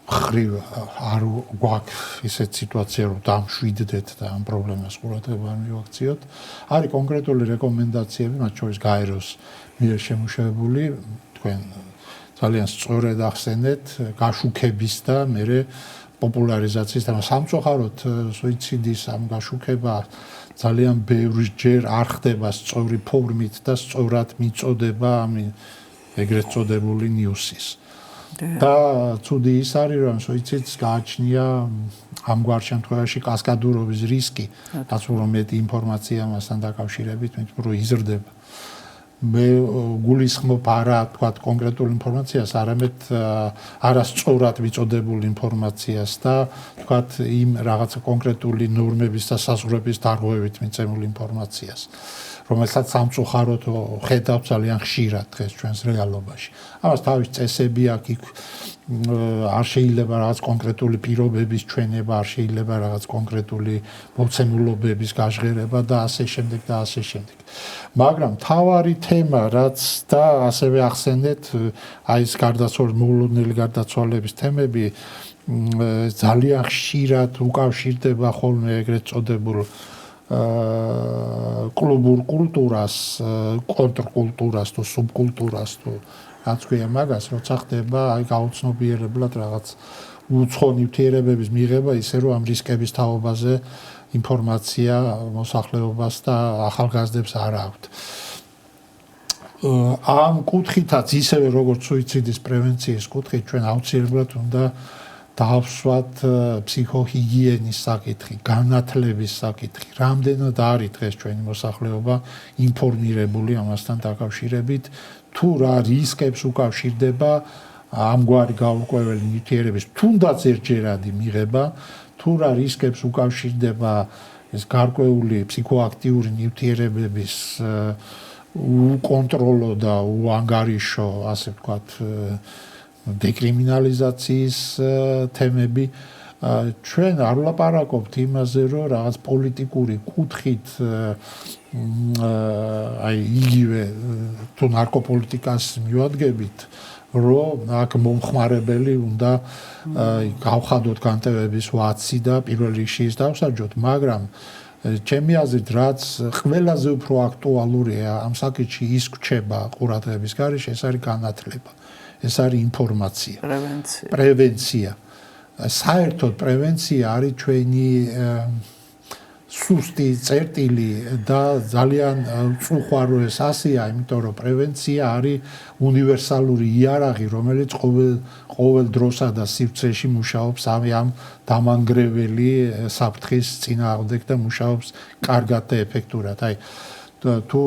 მხრივ არ გვაქვს ისეთ სიტუაცია, რომ დამშვიდდეთ და ამ პრობლემას ყურადღება არ მივაქციოთ. არის კონკრეტული რეკომენდაციები, მათ შორის გაეროს მიერ შემუშავებული, თქვენ ძალიან სწორად ახსენეთ, გაშუქების და მერე პოპულარიზაციის და სამწუხაროდ სუიციდის ამ გაშუქება ძალიან ბევრჯერ არ ხდება სწორი ფორმით და სწორად მიწოდება ამ ეგრეთ წოდებული ნიუსის. და ცუდი ის არის, რომ სუიციდს გააჩნია ამგვარ შემთხვევაში კასკადურობის რისკი, რაც უფრო მეტი ინფორმაცია მასთან დაკავშირებით, მით უფრო იზრდება. მე გულისხმობ არა თქვა კონკრეტულ ინფორმაციას, არამედ არასწორად მიწოდებულ ინფორმაციას და თქვა იმ რაღაცა კონკრეტული ნორმების და საზღვრების დარღვევით მიცემულ ინფორმაციას. რომელსაც სამწუხაროდ ხედავთ ძალიან ხშირად დღეს ჩვენს რეალობაში. ამას თავის წესები აქვს, იქ არ შეიძლება რაღაც კონკრეტული პირობების ჩვენება, არ შეიძლება რაღაც კონკრეტული მოცემულობების გაჟღერება და ასე შემდეგ და ასე შემდეგ. მაგრამ თავარი თემა, რაც და ასევე ახსენეთ, აი ეს მოულოდნელი გარდაცვალების თემები ძალიან ხშირად უკავშირდება ხოლმე ეგრეთ წოდებულ კლუბურ კულტურას, კონტრკულტურას თუ სუბკულტურას თუ რაც ქვია მაგას, როცა ხდება აი გაუცნობიერებლად რაღაც უცხო ნივთიერებების მიღება, ისე რომ ამ რისკების თაობაზე ინფორმაცია მოსახლეობას და ახალგაზრდებს არ აქვთ. ამ კუთხითაც ისევე როგორც სუიციდის პრევენციის კუთხით ჩვენ აუცილებლად უნდა დავსვათ ფსიქოჰიგიენის საკითხი, განათლების საკითხი. რამდენად არის დღეს ჩვენი მოსახლეობა ინფორმირებული ამასთან დაკავშირებით, თუ რა რისკებს უკავშირდება ამგვარი გაურკვეველი ნივთიერების თუნდაც ერთჯერადი მიღება, თუ რა რისკებს უკავშირდება ეს გარკვეული ფსიქოაქტიური ნივთიერებების უკონტროლო და უანგარიშო, ასე ვთქვათ, დეკრიმინალიზაციის თემები. ჩვენ არ ვლაპარაკობთ იმაზე, რომ რაღაც პოლიტიკური კუთხით აი იგივე თუ ნარკოპოლიტიკას მივადგებით, რომ აქ მომხმარებელი უნდა გავხადოთ განტევების ვაცი და პირველ რიგში ის დავსარჯოთ, მაგრამ ჩემი აზრით, რაც ყველაზე უფრო აქტუალურია ამ საკითხში ის რჩება ყურადღების გარეშე, ეს არის განათლება. ეს არის ინფორმაცია, პრევენცია. საერთოდ პრევენცია არის ჩვენი სუსტი წერტილი და ძალიან უხარო ეს ასია, იმიტომ რომ პრევენცია არის უნივერსალური იარაღი, რომელიც ყოველ დროსა და სივრცეში მუშაობს ამ დამანგრეველი საფრთხის წინააღმდეგ და მუშაობს კარგად და ეფექტურად. აი თუ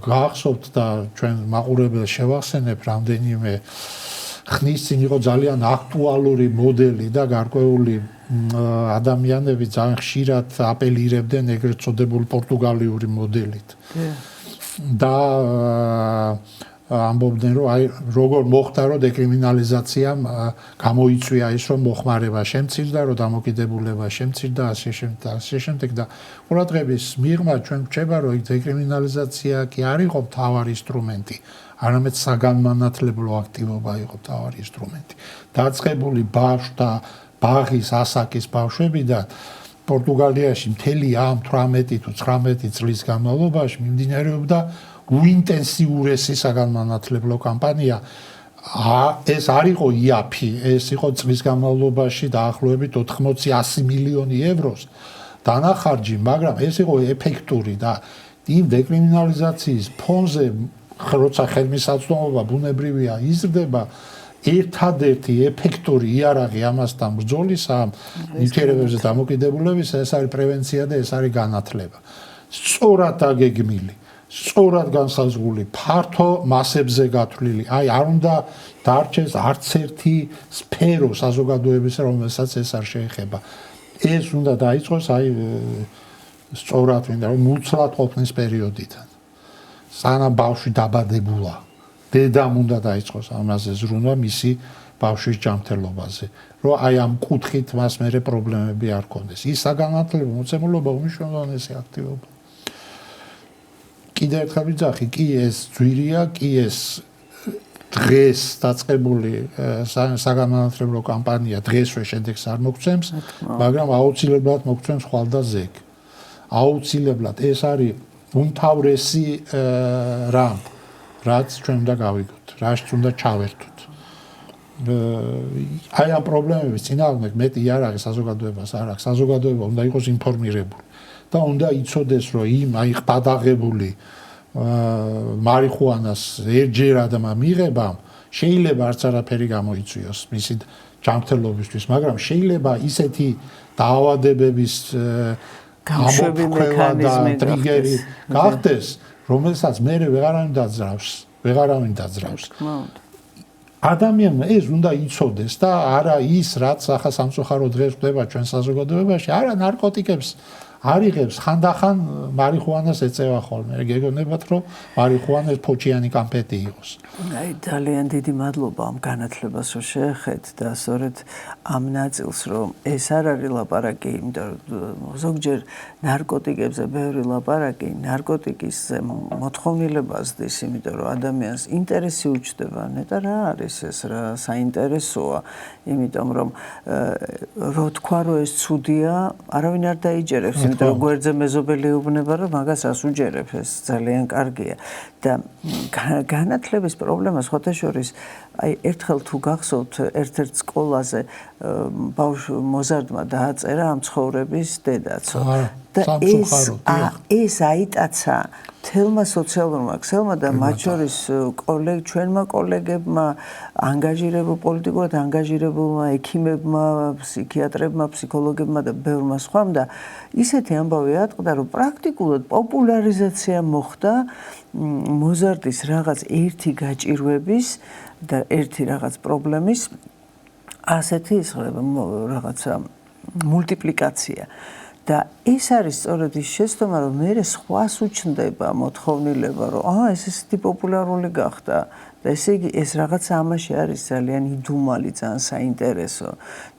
გახსოვთ და ჩვენ მაყურებელს შევახსენებ, რამდენიმე ხნის წინ იყო ძალიან აქტუალური მოდელი და გარკვეული ადამიანები ძალიან ხშირად აპელირებდნენ ეგრეთ წოდებულ პორტუგალიური მოდელით. და ამბობდნენ, რომ აი როგორ მოხდა, რომ დეკრიმინალიზაციამ გამოიწვია ის, რომ მოხმარება შემცირდა, რომ დამოკიდებულება შემცირდა, ასე შემდეგ და ყურადღების მიღმა ჩვენ გვჭება, რომ დეკრიმინალიზაცია კი არ იყო მთავარი ინსტრუმენტი, არამედ საგანმანათლებლო აქტივობა იყო მთავარი ინსტრუმენტი. დაწყებული ბავშვთა ბაღის ასაკის ბავშვებიდან პორტუგალიაში მთელი ამ 18 თუ 19 წლის განმავლობაში მიმდინარეობდა უინტენსიურესი საგანმანათლებლო კამპანია. ეს არ იყო იაფი, ეს იყო წლის განმავლობაში დაახლოებით 80-100 მილიონი ევროს დანახარჯი, მაგრამ ეს იყო ეფექტური და იმ დეკრიმინალიზაციის ფონზე, როცა ხელმისაწვდომობა ბუნებრივია იზრდება, ერთადერთი ეფექტური იარაღი ამასთან ბრძოლისა, ნივთიერებებზე დამოკიდებულების, ეს არის პრევენცია და ეს არის განათლება. სწორად დაგეგმილი, სწორად განსაზღვრული, ფართო მასებზე გათვლილი. აი არ უნდა დარჩეს არც ერთი სფერო საზოგადოების, რომელსაც ეს არ შეეხება. ეს უნდა დაიწყოს აი სწორად მინდა რომ მუცლად ყოფნის პერიოდიდან. სანამ ბავშვი დაბადებულა, დედამ უნდა დაიწყოს ამაზე ზრუნვა მისი ბავშვის ჯანმრთელობაზე, რომ აი ამ კუთხით მას მერე პრობლემები არ ქონდეს. ის საგანმანათლებლო მოცემულობა უმნიშვნელოვანესი აქტივობა. კიდევ ერთხელ ვიძახი, კი ეს ძვირია, კი ეს დღეს დაწყებული საგანმანათლებლო კამპანია დღესვე შედეგს არ მოგცემს, მაგრამ აუცილებლად მოგცემს ხვალ და ზეგ. აუცილებლად ეს არის უმთავრესი რამ, რაც ჩვენ უნდა გავიგოთ, რაც უნდა ჩავერთოთ. აი ამ პრობლემების წინააღმდეგ მეტი იარაღი საზოგადოებას არ აქვს. საზოგადოება უნდა იყოს ინფორმირებული და უნდა იცოდეს, რომ იმ აი ყადაღებული მარიხუანას ერთჯერადმა მიღებამ შეიძლება არც არაფერი გამოიწვიოს მისი ჯანმრთელობისთვის, მაგრამ შეიძლება ისეთი დაავადებების გამშვები მექანიზმი ტრიგერი გახდეს, რომელსაც მე ვეღარავინ დაძრავს. ადამიანმა ეს უნდა იცოდეს და არა ის, რაც ახლა სამწუხაროდ დღეს ხდება ჩვენ საზოგადოებაში, არა ნარკოტიკებს არიღებს ხანდახან მარიხუანას ეწევა ხოლმე. გეგონებათ რომ მარიხუანა ფოჩიანი კამპეტი იყოს. აი ძალიან დიდი მადლობა ამ განათლებას რომ შეეხეთ და სწორედ ამ ნაწილს რომ ეს არ არის ლაპარაკი, იმიტომ რომ ზოგჯერ ნარკოტიკებზე ბევრი ლაპარაკი ნარკოტიკის მოთხოვნილებას დის, იმიტომ რომ ადამიანს ინტერესი უჩნდება, ნეტა რა არის ეს რა საინტერესოა, იმიტომ რომ რო თქვა რომ ეს ცუდია, არავინ არ დაიჯერებს, იმიტომ რომ გვერდზე მეზობელი ეუბნება რომ მაგას რას უჯერებ, ეს ძალიან კარგია და განათლების პრობლემა სხვათა შორის აი ერთხელ თუ გახსოვთ ერთ-ერთ სკოლაზე ბავშვ მოზარდმა დააწერა ამ ცხოვრების დედაცო და ეს აიტაცა თელმა სოციალურმა ქსელმა და მათ შორის ჩვენმა კოლეგებმა ანგაჟირებულ პოლიტიკურად ანგაჟირებულმა ექიმებმა, ფსიქიატრებმა, ფსიქოლოგებმა და ბევრმა სხვამ და ისეთი ამბავი ატყდა რომ პრაქტიკულად პოპულარიზაცია მოხდა მოზარდის რაღაც ერთი გაჭირვების და ერთი რაღაც პრობლემის ასეთი რაღაცა მულტიპლიკაცია და ეს არის სწორედ ის შეცდომა რომ მე სხვას უჩნდება მოთხოვნილება რომ ეს ისეთი პოპულარული გახდა და ესე იგი ეს რაღაცა ამაში არის ძალიან იდუმალი, ძალიან საინტერესო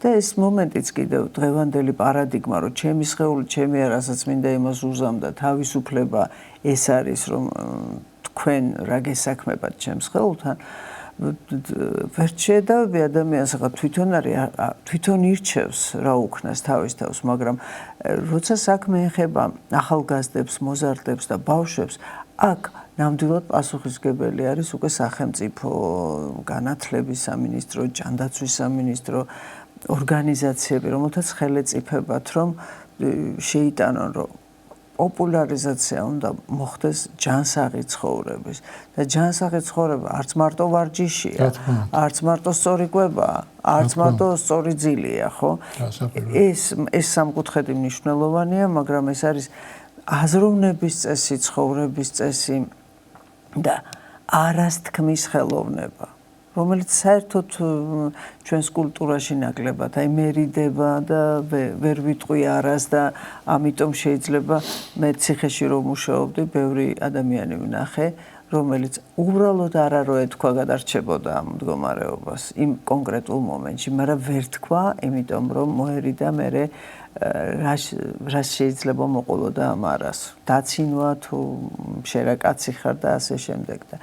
და ეს მომენტიც კიდევ დღევანდელი პარადიგმა რომ ჩემი სხეული ჩემი რასაც მინდა იმას უზამდა თავისუფლება ეს არის რომ თქვენ რა გესაქმებათ ჩემს სხეულთან ვერ შეედავები ადამიანს ახლა თვითონ ირჩევს რა უქნას თავის თავს, მაგრამ როცა საქმე ეხება ახალგაზრდებს, მოზარდებს და ბავშვებს, აქ ნამდვილად პასუხისმგებელი არის უკვე სახელმწიფო, განათლების სამინისტრო, ჯანდაცვის სამინისტრო, ორგანიზაციები, რომელთაც ხელეწიფებათ, რომ შეიტანონ, რომ პოპულარიზაცია უნდა მოხდეს ჯანსაღი ცხოვრების და ჯანსაღი ცხოვრება არც მარტო ვარჯიშია, არც მარტო სწორი კვებაა, არც მარტო სწორი ძილია, ხო? ეს სამკუთხედი მნიშვნელოვანია, მაგრამ ეს არის აზროვნების წესი, ცხოვრების წესი და არასთქმის ხელოვნება, რომელიც საერთოდ ჩვენს კულტურაში ნაკლებად აი მერიდება და ვერ ვიტყვი არას და ამიტომ შეიძლება მე ციხეში რომ მუშაობდი, ბევრი ადამიანი ვნახე, რომელიც უბრალოდ არა რო ეთქვა გადარჩებოდა ამ მდგომარეობას იმ კონკრეტულ მომენტში, მაგრამ ვერ თქვა, იმიტომ რომ მოერიდა მერე რა შეიძლება მოყოლოდა ამ არას. დაცინვა თუ შერაკაცი ხარ და ასე შემდეგ და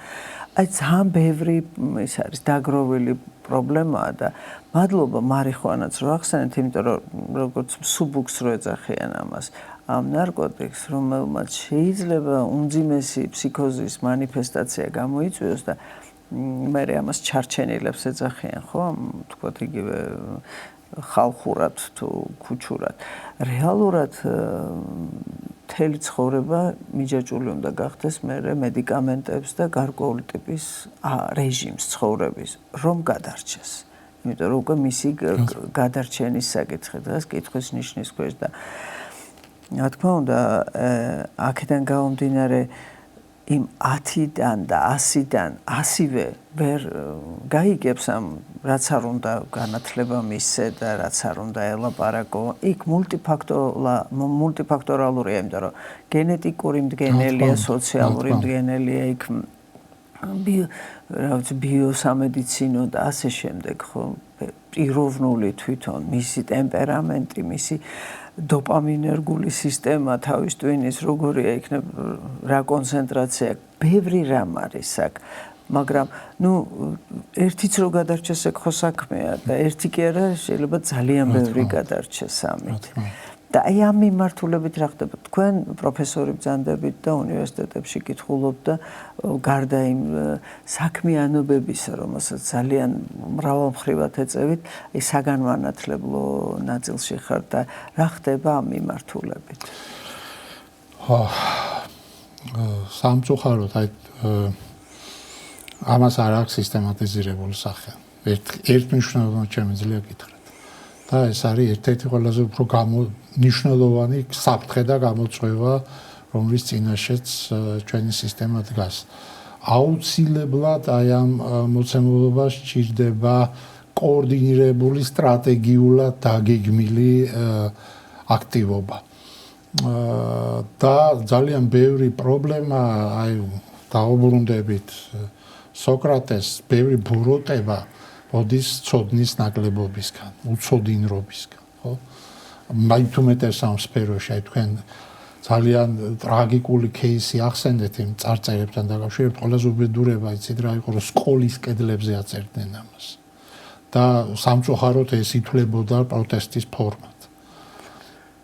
აი ძალიან ბევრი ეს არის დაგროვილი პრობლემაა და მადლობა მარიხუანაც რო ახსენეთ, იმიტომ რომ როგორც სუბუქს რო ეძახიან ამას, ამ ნარკოტიკს, რომელმაც შეიძლება უმძიმესი ფსიქოზის მანიფესტაცია გამოიწვიოს და მე ამას ჩარჩენილებს ეძახიან, ხო? თქვათ იგივე ხალხურად თუ ქუჩურად. რეალურად მთელი ცხოვრება მიჯაჭვული უნდა გახდეს მერე მედიკამენტებს და გარკვეული ტიპის რეჟიმს ცხოვრების, რომ გადარჩეს. იმიტომ რომ უკვე მისი გადარჩენის საკითხი დღეს კითხვის ნიშნის ქვეშ და რა თქმა უნდა, აქედან გამომდინარე იმ 10-დან და 100-დან 100-ვე ვერ გაიგებს ამ რაც არ უნდა განათლება მისცე და რაც არ უნდა ელაპარაკო. იქ მულტიფაქტორალურია, იმიტომ რომ გენეტიკური მდგენელია, სოციალური მდგენელია, იქ ბიოსამედიცინო და ასე შემდეგ, ხო? პიროვნული თვითონ, მისი ტემპერამენტი, მისი დოპამინერგული სისტემა თავის ტვინის როგორია იქნება რა კონცენტრაცია, ბევრი რამ არის აქ. მაგრამ ერთიც რო გადარჩეს ეგ ხო საქმეა და ერთი კი არა, შეიძლება ძალიან ბევრი გადარჩეს ამით. და აი ამ მიმართულებით რა ხდება? თქვენ პროფესორი ბრძანდებით და უნივერსიტეტებში კითხულობთ და გარდა იმ საქმიანობებისა, რომელსაც ძალიან მრავალმხრივად ეწევით, აი საგანმანათლებლო ნაწილში ხართ და რა ხდება ამ მიმართულებით? სამწუხაროდ აი ამას არ აქვს სისტემატიზირებული სახე. ერთმნიშვნელოვნად შემიძლია გითხრათ. და ეს არის ერთ-ერთი ყველაზე უფრო მნიშვნელოვანი საფრთხე და გამოწვევა, რომლის წინაშეც ჩვენი სისტემა დგას. აუცილებლად აი ამ მოცემულობას სჭირდება კოორდინირებული სტრატეგიულად დაგეგმილი აქტივობა. და ძალიან ბევრი პრობლემა, აი დაუბრუნდებით სოკრატეს, ბევრი ბუროტება მოდის ცოდნის ნაკლებობისგან, უცოდინრობისგან, ხო? მაინც ამ სფეროში, აი თქვენ ძალიან ტრაგიკული кейსი ახსენეთ იმ წარწერებთან დაკავშირებით, ყველაზე უბედურება იცით რა იყო, რომ სკოლის კედლებზე აწერდნენ ამას. და სამწუხაროდ ეს ითვლებოდა პროტესტის ფორმად.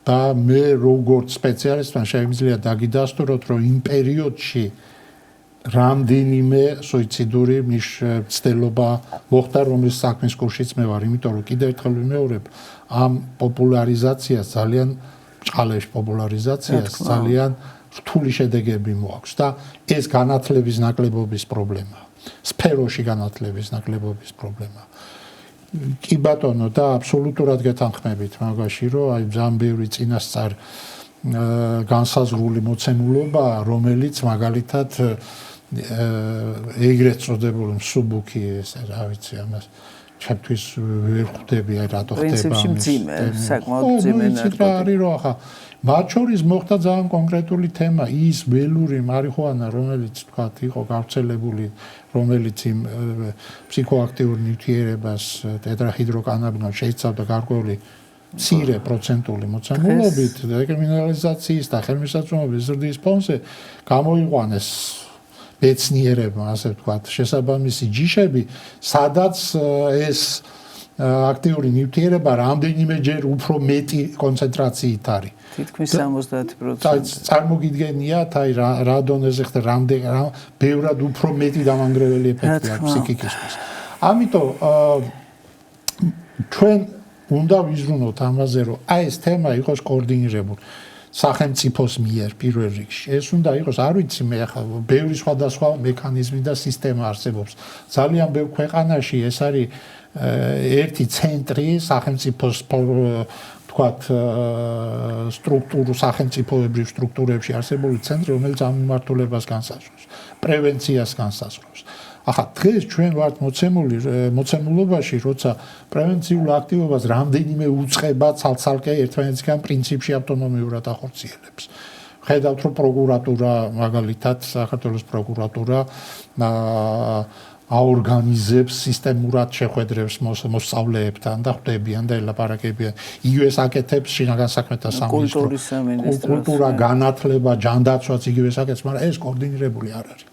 და მე როგორც სპეციალისტმა შემიძლია დაგიდასტუროთ, რომ იმ პერიოდში რამდენიმე სუიციდური მცდელობა მოხდა, რომლის საქმის კურსშიც მე ვარ, იმიტომ რომ კიდევ ერთხელ ვიმეორებ, ამ პოპულარიზაციას ძალიან ჭყალეში პოპულარიზაციას ძალიან რთული შედეგები მოაქვს და ეს განათლების ნაკლებობის პრობლემაა. სფეროში განათლების ნაკლებობის პრობლემაა. კი ბატონო და აბსოლუტურად გეთანხმებით მაგაში, რომ აი ძალიან ბევრი წინასწარ განსაზღვრული მოცემულობა, რომელიც მაგალითად ეგრეთ წოდებული მსუბუქი ეს რა ვიცი ამას ჩემთვის ვერ ხვდები აი რატო ხდება ამის პრინციპში მძიმე, საკმაოდ მძიმე ნარკოტიკი. რა მათ შორის მოხდა ძალიან კონკრეტული თემა, ის ველური მარიხუანა, რომელიც თქვა იყო გავრცელებული, რომელიც იმ ფსიქოაქტიურ ნივთიერებას ტეტრაჰიდროკანაბინოლს შეიცავდა გარკვეული მცირე პროცენტული მოცემულობით, დეკრიმინალიზაციის და ხელმისაწვდომობის ზრდის ფონზე გამოიყვანეს მეცნიერებმა, ასე ვთქვათ, შესაბამისი ჯიშები, სადაც ეს აქტიური ნივთიერება რამდენიმეჯერ უფრო მეტი კონცენტრაციით არის. თითქმის 70%. წარმოგიდგენიათ, აი რა დონეზე ხდება, რამდენ ბევრად უფრო მეტი დამანგრეველი ეფექტი აქვს ფსიქიკისთვის. ამიტომ ჩვენ უნდა ვიზრუნოთ ამაზე, რომ აი ეს თემა იყოს კოორდინირებული სახელმწიფოს მიერ პირველ რიგში. ეს უნდა იყოს, არ ვიცი მე ახლა ბევრი სხვადასხვა მექანიზმი და სისტემა არსებობს. ძალიან ბევრ ქვეყანაში ეს არის ერთი ცენტრი სახელმწიფოს თქვათ სახელმწიფოებრივ სტრუქტურებში არსებული ცენტრი, რომელიც ამ მიმართულებას განსაზღვრავს, პრევენციას განსაზღვრავს. ახლა დღეს ჩვენ ვართ მოცემულობაში, როცა პრევენციულ აქტივობას რამდენიმე უწყება ცალ-ცალკე ერთმანეთისგან პრინციპში ავტონომიურად ახორციელებს. ხედავთ, რომ პროკურატურა, მაგალითად, საქართველოს პროკურატურა აორგანიზებს სისტემურად შეხვედრებს მოსწავლეებთან და ხვდებიან და ელაპარაკებიან. იგივე საკეთებს შინაგან საქმეთა სამინისტრო. კულტურა, განათლება, ჯანდაცვაც იგივე საკეთებს, მაგრამ ეს კოორდინირებული არ არის.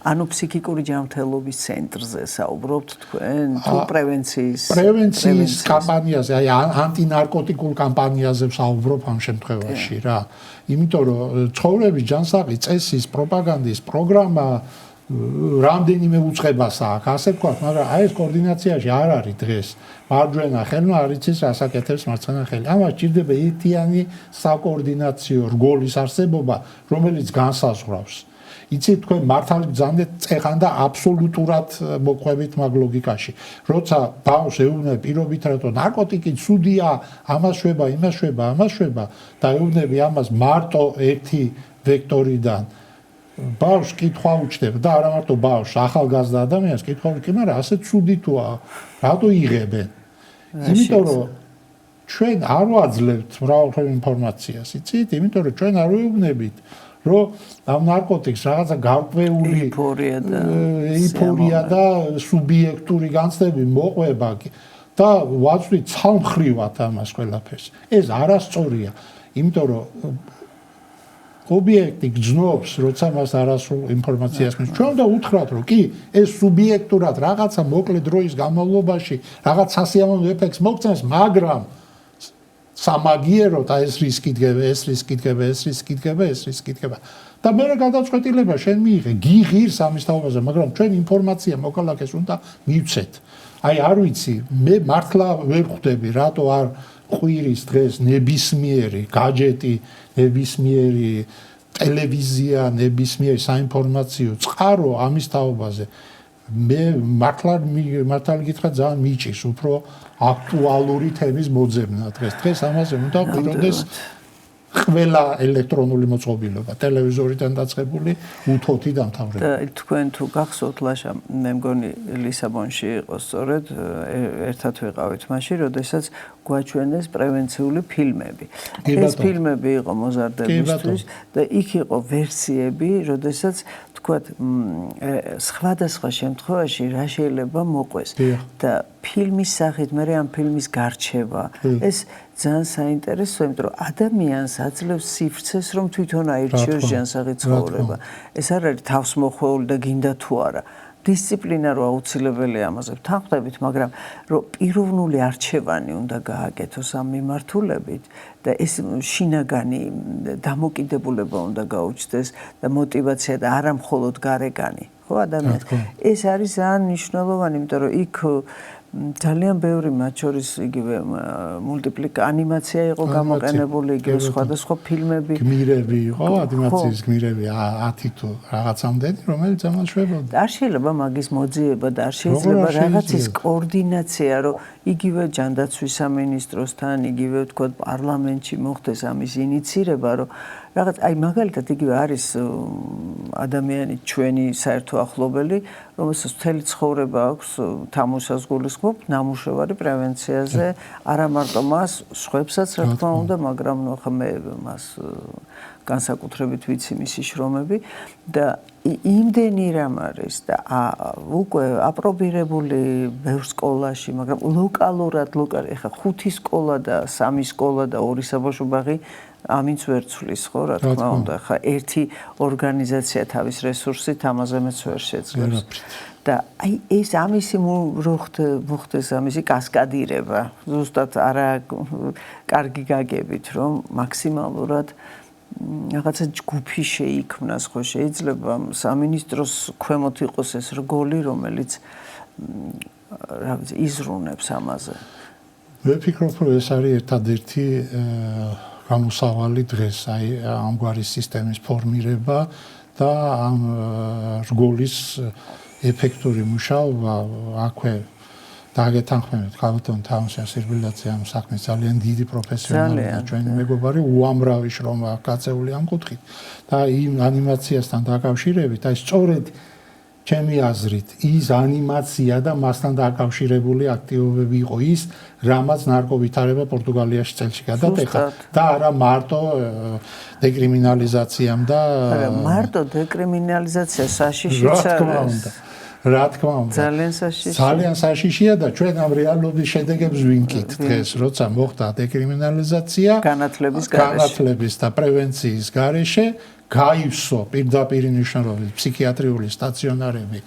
ანუ ფსიქიკური ჯანმრთელობის ცენტრზე საუბრობთ თქვენ თუ პრევენციის კამპანიაზე, აი ანტინარკოტიკულ კამპანიაზე საუბრობ ამ შემთხვევაში რა. იმიტომ რომ ცხოვრების ჯანსაღი წესის პროპაგანდის პროგრამა რამდენიმე უწყებას აქვს, ასე ვთქვათ, მაგრამ აი ეს კოორდინაციაში არ არის დღეს. მარჯვენა ხელმა არ იცის რას აკეთებს მარცხენა ხელი. ამას ჭირდება ერთიანი საკოორდინაციო რგოლის არსებობა, რომელიც განსაზღვრავს. იცით თქვენ მართალი ბრძანდეთ წეხან და აბსოლუტურად მოყვებით მაგ ლოგიკაში. როცა ბავშვს ეუბნები პირობითად, რომ ნარკოტიკი ცუდია, ამას შვება, იმას შვება, ამას შვება და ეუბნები ამას მარტო ერთი ვექტორიდან. ბავშვს კითხვა უჩნდება და არა მარტო ბავშვს, ახალგაზრდა ადამიანს კითხვა უჩნდება, მაგრამ ასე ცუდი თუა, რატო იღებენ? იმიტომ რომ ჩვენ არ ვაძლევთ მრავალფერ ინფორმაციას, იცით? იმიტომ რომ ჩვენ არ ვეუბნებით რომ ამ ნარკოტიკს რაღაცა გარკვეული ეიფორია და სუბიექტური განცდები მოყვება და ვაწვდით ცალმხრივად ამას ყველაფერს. ეს არასწორია, იმიტომ რომ ობიექტი გძნობს, როცა მას არასრულ ინფორმაციას მის. ჩვენ უნდა უთხრათ, რომ კი, ეს სუბიექტურად რაღაცა მოკლე დროის განმავლობაში რაღაც სასიამოვნო ეფექტს მოგცემს, მაგრამ სამაგიეროდ ეს რისკი დგება, ეს რისკი დგება, ეს რისკი დგება, ეს რისკი დგება. და მე გადაწყვეტილება შენ მიიღე, გიღირს ამის თაობაზე, მაგრამ ჩვენ ინფორმაცია მოქალაქეს უნდა მივცეთ. აი არ ვიცი, მე მართლა ვერ ხვდები, რატო არ ყვირის დღეს ნებისმიერი გაჯეტი, ნებისმიერი ტელევიზია, ნებისმიერი საინფორმაციო წყარო ამის თაობაზე. მე მართლა გითხრა ძალიან მიჭირს უფრო აქტუალური თემის მოძებნა დღეს. დღეს ამაზე უნდა ყვიროდეს ყველა ელექტრონული მოწყობილობა, ტელევიზორიდან დაწყებული, უთოთი დამთავრებული. და თქვენ თუ გახსოვთ ლაშა, მე მგონი ლისაბონში იყო სწორედ ერთად ვიყავით მაშინ, როდესაც გვაჩვენეს პრევენციული ფილმები. ეს ფილმები იყო მოზარდებისთვის და იქ იყო ვერსიები, როდესაც თქვათ სხვადასხვა შემთხვევაში რა შეიძლება მოყვეს და ფილმის სახით მე ამ ფილმის გარჩევა ეს ძალიან საინტერესოა, იმიტომ რომ ადამიანს აძლევს სივრცეს, რომ თვითონ აირჩიოს ჯანსაღი ცხოვრება. ეს არ არის თავსმოხვეული და გინდა თუ არა. დისციპლინა რო აუცილებელია ამაზე ვთანხმდებით, მაგრამ რომ პიროვნული არჩევანი უნდა გააკეთოს ამ მიმართულებით და ეს შინაგანი დამოკიდებულება უნდა გაუჩნდეს და მოტივაცია და არა მხოლოდ გარეგანი, ხო ადამიანს. ეს არის ძალიან მნიშვნელოვანი, იმიტომ რომ იქ ძალიან ბევრი მათ შორის იგივე ანიმაცია იყო გამოყენებული, იგივე სხვადასხვა ფილმები. გმირები იყო, ანიმაციის გმირები 10 თუ რაღაცამდენი, რომელიც ამას შვებოდა. არ შეიძლება მაგის მოძიება და არ შეიძლება რაღაცის კოორდინაცია, რომ იგივე ჯანდაცვის სამინისტროსთან, იგივე თქვა პარლამენტში მოხდეს ამის ინიცირება, რომ რაღაც აი მაგალითად იგივე არის ადამიანი ჩვენი საერთო ახლობელი, რომელსაც მთელი ცხოვრება აქვს თამუშას გულისხმობ ნამუშევარი პრევენციაზე, არა მარტო მას, სხვებსაც რა თქმა უნდა, მაგრამ ნუ ხა მე მას განსაკუთრებით ვიცი მისი შრომები და იმდენი რამ არის და უკვე აპრობირებული ბევრ სკოლაში, მაგრამ ლოკალურად, ეხა 5 სკოლა და 3 სკოლა და 2 საბავშვო ბაღი ამინც ვერ ცვლის, ხო, რა თქმა უნდა, ხა ერთი ორგანიზაცია თავის რესურსით ამაზე მეც ვერ შეძლებს. და აი ეს ამისი მოხდეს ამისი კასკადირება, ზუსტად არა კარგი გაგებით, რომ მაქსიმალურად რაღაცა ჯგუფი შეიქმნას, ხო, შეიძლება სამინისტროს ქვემოთ იყოს ეს რგოლი, რომელიც რა ვიცი, იზრუნებს ამაზე. მე ვფიქრობ, რომ ეს არის ერთადერთი გამოსავალი დღეს, აი ამგვარი სისტემის ფორმირება და ამ რგოლის ეფექტური მუშაობა აქვე დაგეთანხმებით ქალბატონ თამაშის სირბილაძე ამ საქმეს ძალიან დიდი პროფესიონალია ჩვენი მეგობარი უამრავი შრომა გაწეული ამ კუთხით და იმ ანიმაციასთან დაკავშირებით აი სწორედ ჩემი აზრით ის ანიმაცია და მასთან დაკავშირებული აქტივობები იყო ის რამაც ნარკოვითარება პორტუგალიაში წელში გადატეხა და არა მარტო დეკრიმინალიზაციამ და არა მარტო დეკრიმინალიზაცია საშიშიც არის რა თქმა უნდა ძალიან საშიშია და ჩვენ ამ რეალობის შედეგებს ვინკით დღეს როცა მოხდა დეკრიმინალიზაცია განათლების და პრევენციის გარეშე გაივსო პირდაპირ ნიშნულობით ფსიქიატრიული სტაციონარები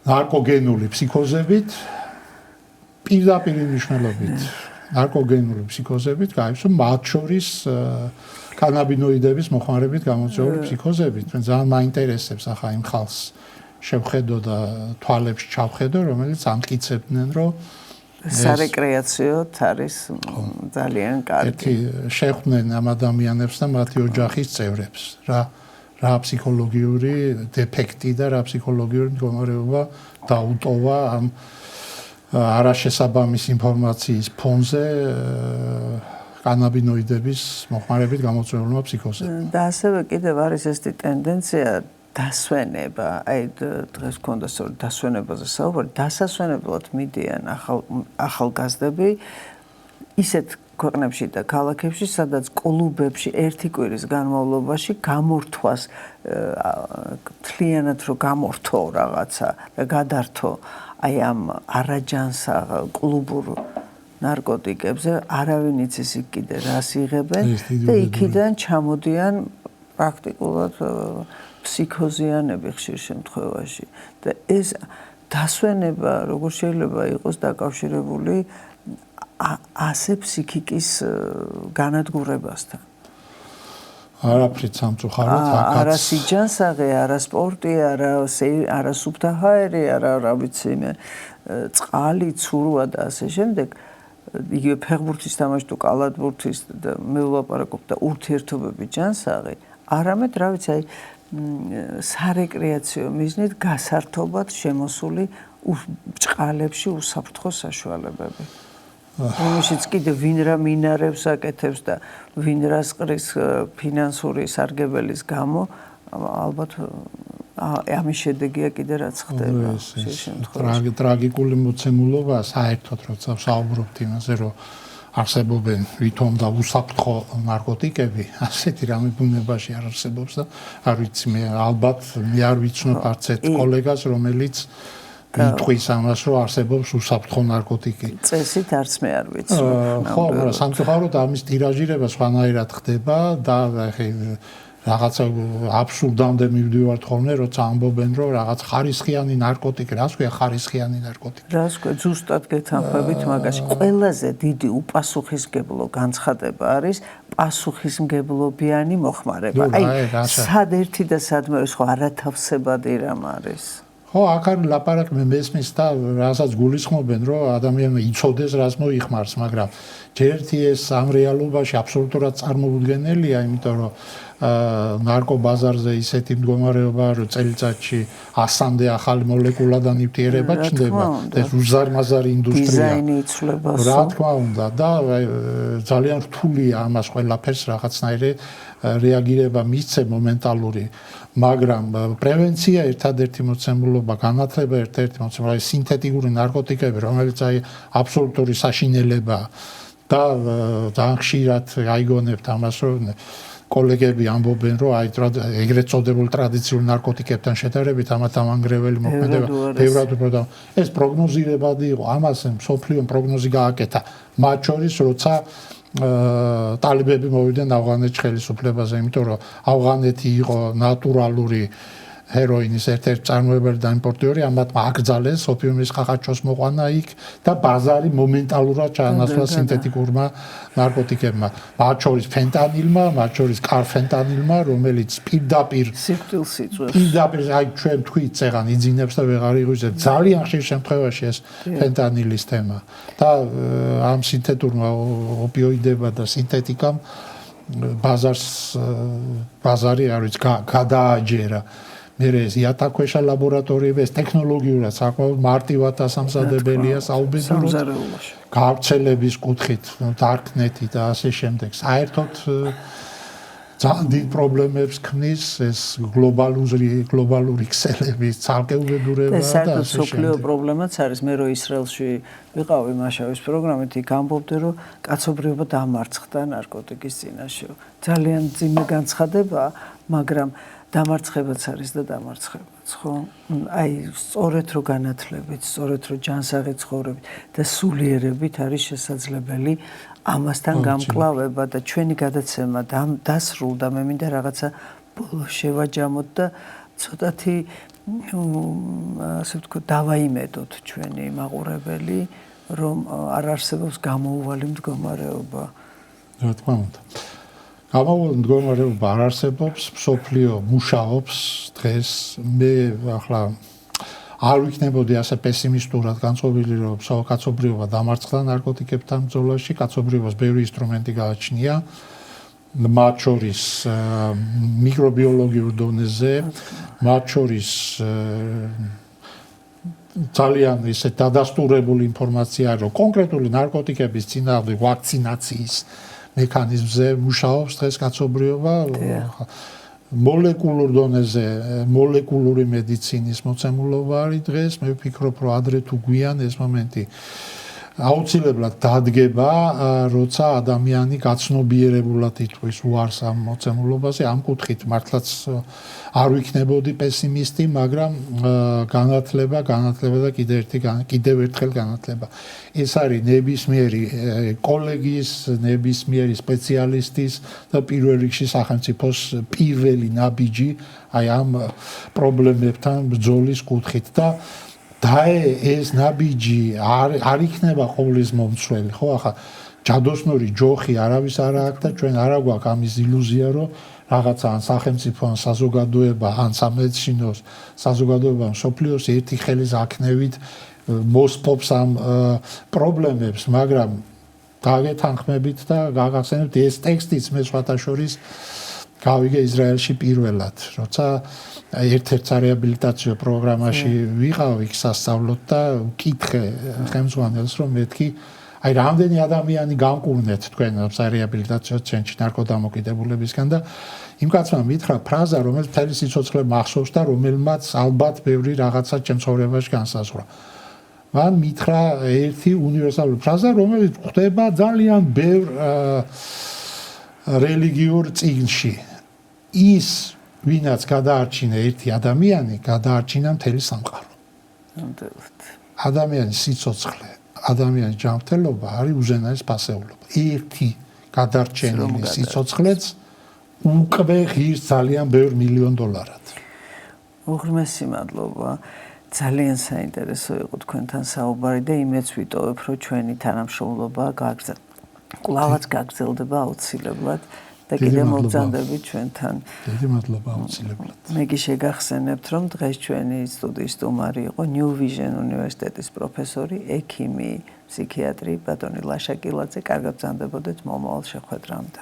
ნარკოგენული ფსიქოზებით პირდაპირ ნიშნულობით ნარკოგენული ფსიქოზებით გაივსო მათ შორის კანაბინოიდების მოხმარებით გამოწვეული ფსიქოზებით მე ძალიან მაინტერესებს ახლა იმ ხალხს შევხედო და თვალებში ჩავხედო რომელიც ამტკიცებდნენ რომ სარეკრეაციოდ არის ძალიან კარგი. შეხვდნენ ამ ადამიანებს და მათი ოჯახის წევრებს. რა ფსიქოლოგიური დეფექტი და რა ფსიქოლოგიური მდგომარეობა დაუტოვა ამ არაშესაბამის ინფორმაციის ფონზე კანაბინოიდების მოხმარებით გამოწვეულმა ფსიქოზებმა. და ასევე კიდევ არის ეს ტენდენცია დასვენება, აი დღეს გქონდა სწორედ დასვენებაზე საუბარი, დასასვენებლად მიდიან ახალგაზრდები ისეთ ქვეყნებში და ქალაქებში, სადაც კლუბებში ერთი კვირის განმავლობაში გამორთვას თლიანად რომ გამორთო რაღაცა და გადართო აი ამ არაჯანსაღ კლუბურ ნარკოტიკებზე არავინ იცის იქ კიდე რას იღებენ და იქიდან ჩამოდიან პრაქტიკულად ფსიქოზიანები ხშირ შემთხვევაში და ეს დასვენება როგორ შეიძლება იყოს დაკავშირებული ასე ფსიქიკის განადგურებასთან არაფრით სამწუხაროდ აქაც არა სიჯანსაღი, არა სპორტი, არა სუფთა ჰაერი, არა რა ვიცი მე წყალი, ცურვა და ასე შემდეგ იგივე ფეხბურთის თამაში თუ კალათბურთის და მე ვლაპარაკობ და ურთიერთობები ჯანსაღი არამედ რა ვიცი აი სარეკრეაციო მიზნით გასართობად შემოსული ბჭყალებში უსაფრთხო საშუალებები. რომელშიც კიდე ვინ რა მინარევს აკეთებს და ვინ რას ყრის ფინანსური სარგებელის გამო ალბათ ამის შედეგია კიდე რაც ხდება ტრაგიკული მოცემულობა საერთოდ როცა ვსაუბრობთ იმაზე რომ არსებობენ ვითომ და უსაფრთხო ნარკოტიკები ასეთი რამე ბუნებაში არ არსებობს და არ ვიცი მე ალბათ მე არ ვიცნობ არც ერთ კოლეგას რომელიც იტყვის ამას რომ არსებობს უსაფრთხო ნარკოტიკი წესით არც მე არ ვიცნობ ხო მაგრამ სამწუხაროდ ამის ტირაჟირება სხვანაირად ხდება და რაღაცა აბსურდამდე მივდივართ ხოლმე როცა ამბობენ რომ რაღაც ხარისხიანი ნარკოტიკი რას ქვია ხარისხიანი ნარკოტიკი რას ქვია ზუსტად გეთანხმებით მაგაში ყველაზე დიდი უპასუხისმგებლო განცხადება არის პასუხისმგებლობიანი მოხმარება აი სად ერთი და სად მეორე ხო არათავსებადი რამ არის ხო აქ არის ლაპარაკი მე მესმის და რასაც გულისხმობენ რომ ადამიანმა იცოდეს რას მოიხმარს მაგრამ ჯერტი ეს ამ რეალობაში აბსოლუტურად წარმოუდგენელია იმიტომ რომ ნარკობაზარზე ისეთი მდგომარეობა რომ წელიწადში 100-მდე ახალი მოლეკულა და ნივთიერება ჩნდება ეს უზარმაზარი ინდუსტრია დიზაინი იცვლება რა თქმა უნდა და ძალიან რთულია ამას ყველაფერს რაღაცნაირი რეაგირება მისცე მომენტალური მაგრამ პრევენცია ერთადერთი მოცემულობა განათლება ერთ-ერთი მოცემულობა სინთეტიკური ნარკოტიკები რომელიც აი აბსოლუტური საშინელებაა და ძალიან ხშირად აიგონებთ ამას რომ კოლეგები ამბობენ რომ აი ეგრეთ წოდებულ ტრადიციულ ნარკოტიკებთან შედარებით ამათ ამანგრეველი მოქმედება ბევრად უფრო და ეს პროგნოზირებადი იყო ამას მსოფლიო პროგნოზი გააკეთა მათ შორის როცა ტალიბები მოვიდნენ ავღანეთის ხელისუფლებაზე იმიტომ რომ ავღანეთი იყო ნატურალური ჰეროინის ერთ-ერთი წარმოებელი და იმპორტიორი ამათ აკრძალეს ოფიუმის ხახაჩოს მოყვანა იქ და ბაზარი მომენტალურად ჩაანაცვლა სინთეტიკურმა ნარკოტიკებმა მათ შორის ფენტანილმა მათ შორის კარფენტანილმა რომელიც პირდაპირ სიკვდილს იწვევს პირდაპირ აი ჩვენ თქვით წეგან იძინებს და ვეღარ იღვიძებს ძალიან ხშირ შემთხვევაში ეს ფენტანილის თემა და ამ სინთეტურმა ოპიოიდებმა და სინთეტიკამ ბაზარი არ ვიცი გადააჯერა მერე ეს იატაკქვეშა ლაბორატორიები ეს ტექნოლოგიურად საკმაოდ მარტივად ასამზადებელია საუბედუროდ გავრცელების კუთხით დარკნეტი და ასე შემდეგ საერთოდ ძალიან დიდ პრობლემებს ქმნის ეს გლობალური ქსელების ცალკეუბედურება და საერთოდ სოფლიო პრობლემაც არის მე რო ისრაელში ვიყავი მაშავის პროგრამით იქ ამბობდნენ რომ კაცობრიობა დამარცხდა ნარკოტიკის წინაშე ძალიან ძიმე განცხადებაა მაგრამ დამარცხებაც არის და დამარცხებაც ხო აი სწორედ რო განათლებით სწორედ რო ჯანსაღი ცხოვრებით და სულიერებით არის შესაძლებელი ამასთან გამკლავება და ჩვენი გადაცემა დასრულდა მე მინდა რაღაცა ბოლოს შევაჯამოთ და ცოტათი ასე ვთქვათ დავაიმედოთ ჩვენი მაყურებელი რომ არ არსებობს გამოუვალი მდგომარეობა რა თქმა უნდა გამოუვალი მდგომარეობა არ არსებობს მსოფლიო მუშაობს დღეს მე ახლა არ ვიქნებოდი ასე პესიმისტურად განწყობილი რომ კაცობრიობა დამარცხდა ნარკოტიკებთან ბრძოლაში კაცობრიობას ბევრი ინსტრუმენტი გააჩნია მათ შორის მიკრობიოლოგიურ დონეზე მათ შორის ძალიან ისე დადასტურებული ინფორმაცია რომ კონკრეტული ნარკოტიკების წინააღმდეგ ვაქცინაციის მექანიზმზე მუშაობს დღეს კაცობრიობა მოლეკულურ დონეზე მოლეკულური მედიცინის მოცემულობა არის დღეს მე ვფიქრობ რომ ადრე თუ გვიან ეს მომენტი აუცილებლად დადგება როცა ადამიანი გაცნობიერებულად იტყვის უარს ამ მოცემულობაზე ამ კუთხით მართლაც არ ვიქნებოდი პესიმისტი მაგრამ განათლება და კიდევ ერთხელ განათლება ეს არის ნებისმიერი კოლეგის ნებისმიერი სპეციალისტის და პირველ რიგში სახელმწიფოს პირველი ნაბიჯი აი ამ პრობლემებთან ბრძოლის კუთხით და ეს ნაბიჯი არ იქნება ყოვლის მომცველი ხო ახლა ჯადოსნური ჯოხი არავის არ აქვს და ჩვენ არ აგვაქვს ამის ილუზია რომ რაღაცა ან სახელმწიფო ან საზოგადოება ან სამედიცინო საზოგადოება მსოფლიოს ერთი ხელის აქნევით მოსპობს ამ პრობლემებს მაგრამ გაგეთანხმებით და გაგახსენებთ ეს ტექსტიც მე სხვათა შორის გავიგე ისრაელში პირველად როცა ერთ-ერთ რეაბილიტაციო პროგრამაში ვიყავ იქ სასწავლოდ და ვკითხე ხელმძღვანელს რომ მეთქი აი რამდენი ადამიანი გამკურნეთ თქვენ რეაბილიტაციო ცენტრში ნარკოდამოკიდებულებისგან და იმ კაცმა მითხრა ფრაზა, რომელიც მთელი სიცოცხლე მახსოვს და რომელმაც ალბათ ბევრი რაღაცა ჩემს ცხოვრებაში განსაზღვრა. მან მითხრა ერთი უნივერსალური ფრაზა, რომელიც ხდება ძალიან ბევრ რელიგიურ წიგნში. ის ვინაც გადაარჩინა ერთი ადამიანი, გადაარჩინა მთელი სამყარო. ადამიანის სიცოცხლე, ადამიანის ჯანმრთელობა არის უზენაეს ფასეულობა. ერთი გადარჩენილი სიცოცხლეც უკვე ღირს ძალიან ბევრ მილიონ დოლარად. უღრმესი მადლობა. ძალიან საინტერესო იყო თქვენთან საუბარი და იმეც ვიტოვებ, რომ ჩვენი თანამშრომლობა კვლავაც გაგრძელდება აუცილებლად და კიდევ მოგზაურობთ ჩვენთან. დიდი მადლობა აუცილებლად. მე კი შეგახსენებთ, რომ დღეს ჩვენი სტუდიის სტუმარი იყო New Vision უნივერსიტეტის პროფესორი, ექიმი, ფსიქიატრი ბატონი ლაშა კილაძე. კარგად გრძანდებოდეთ მომავალ შეხვედრამდე.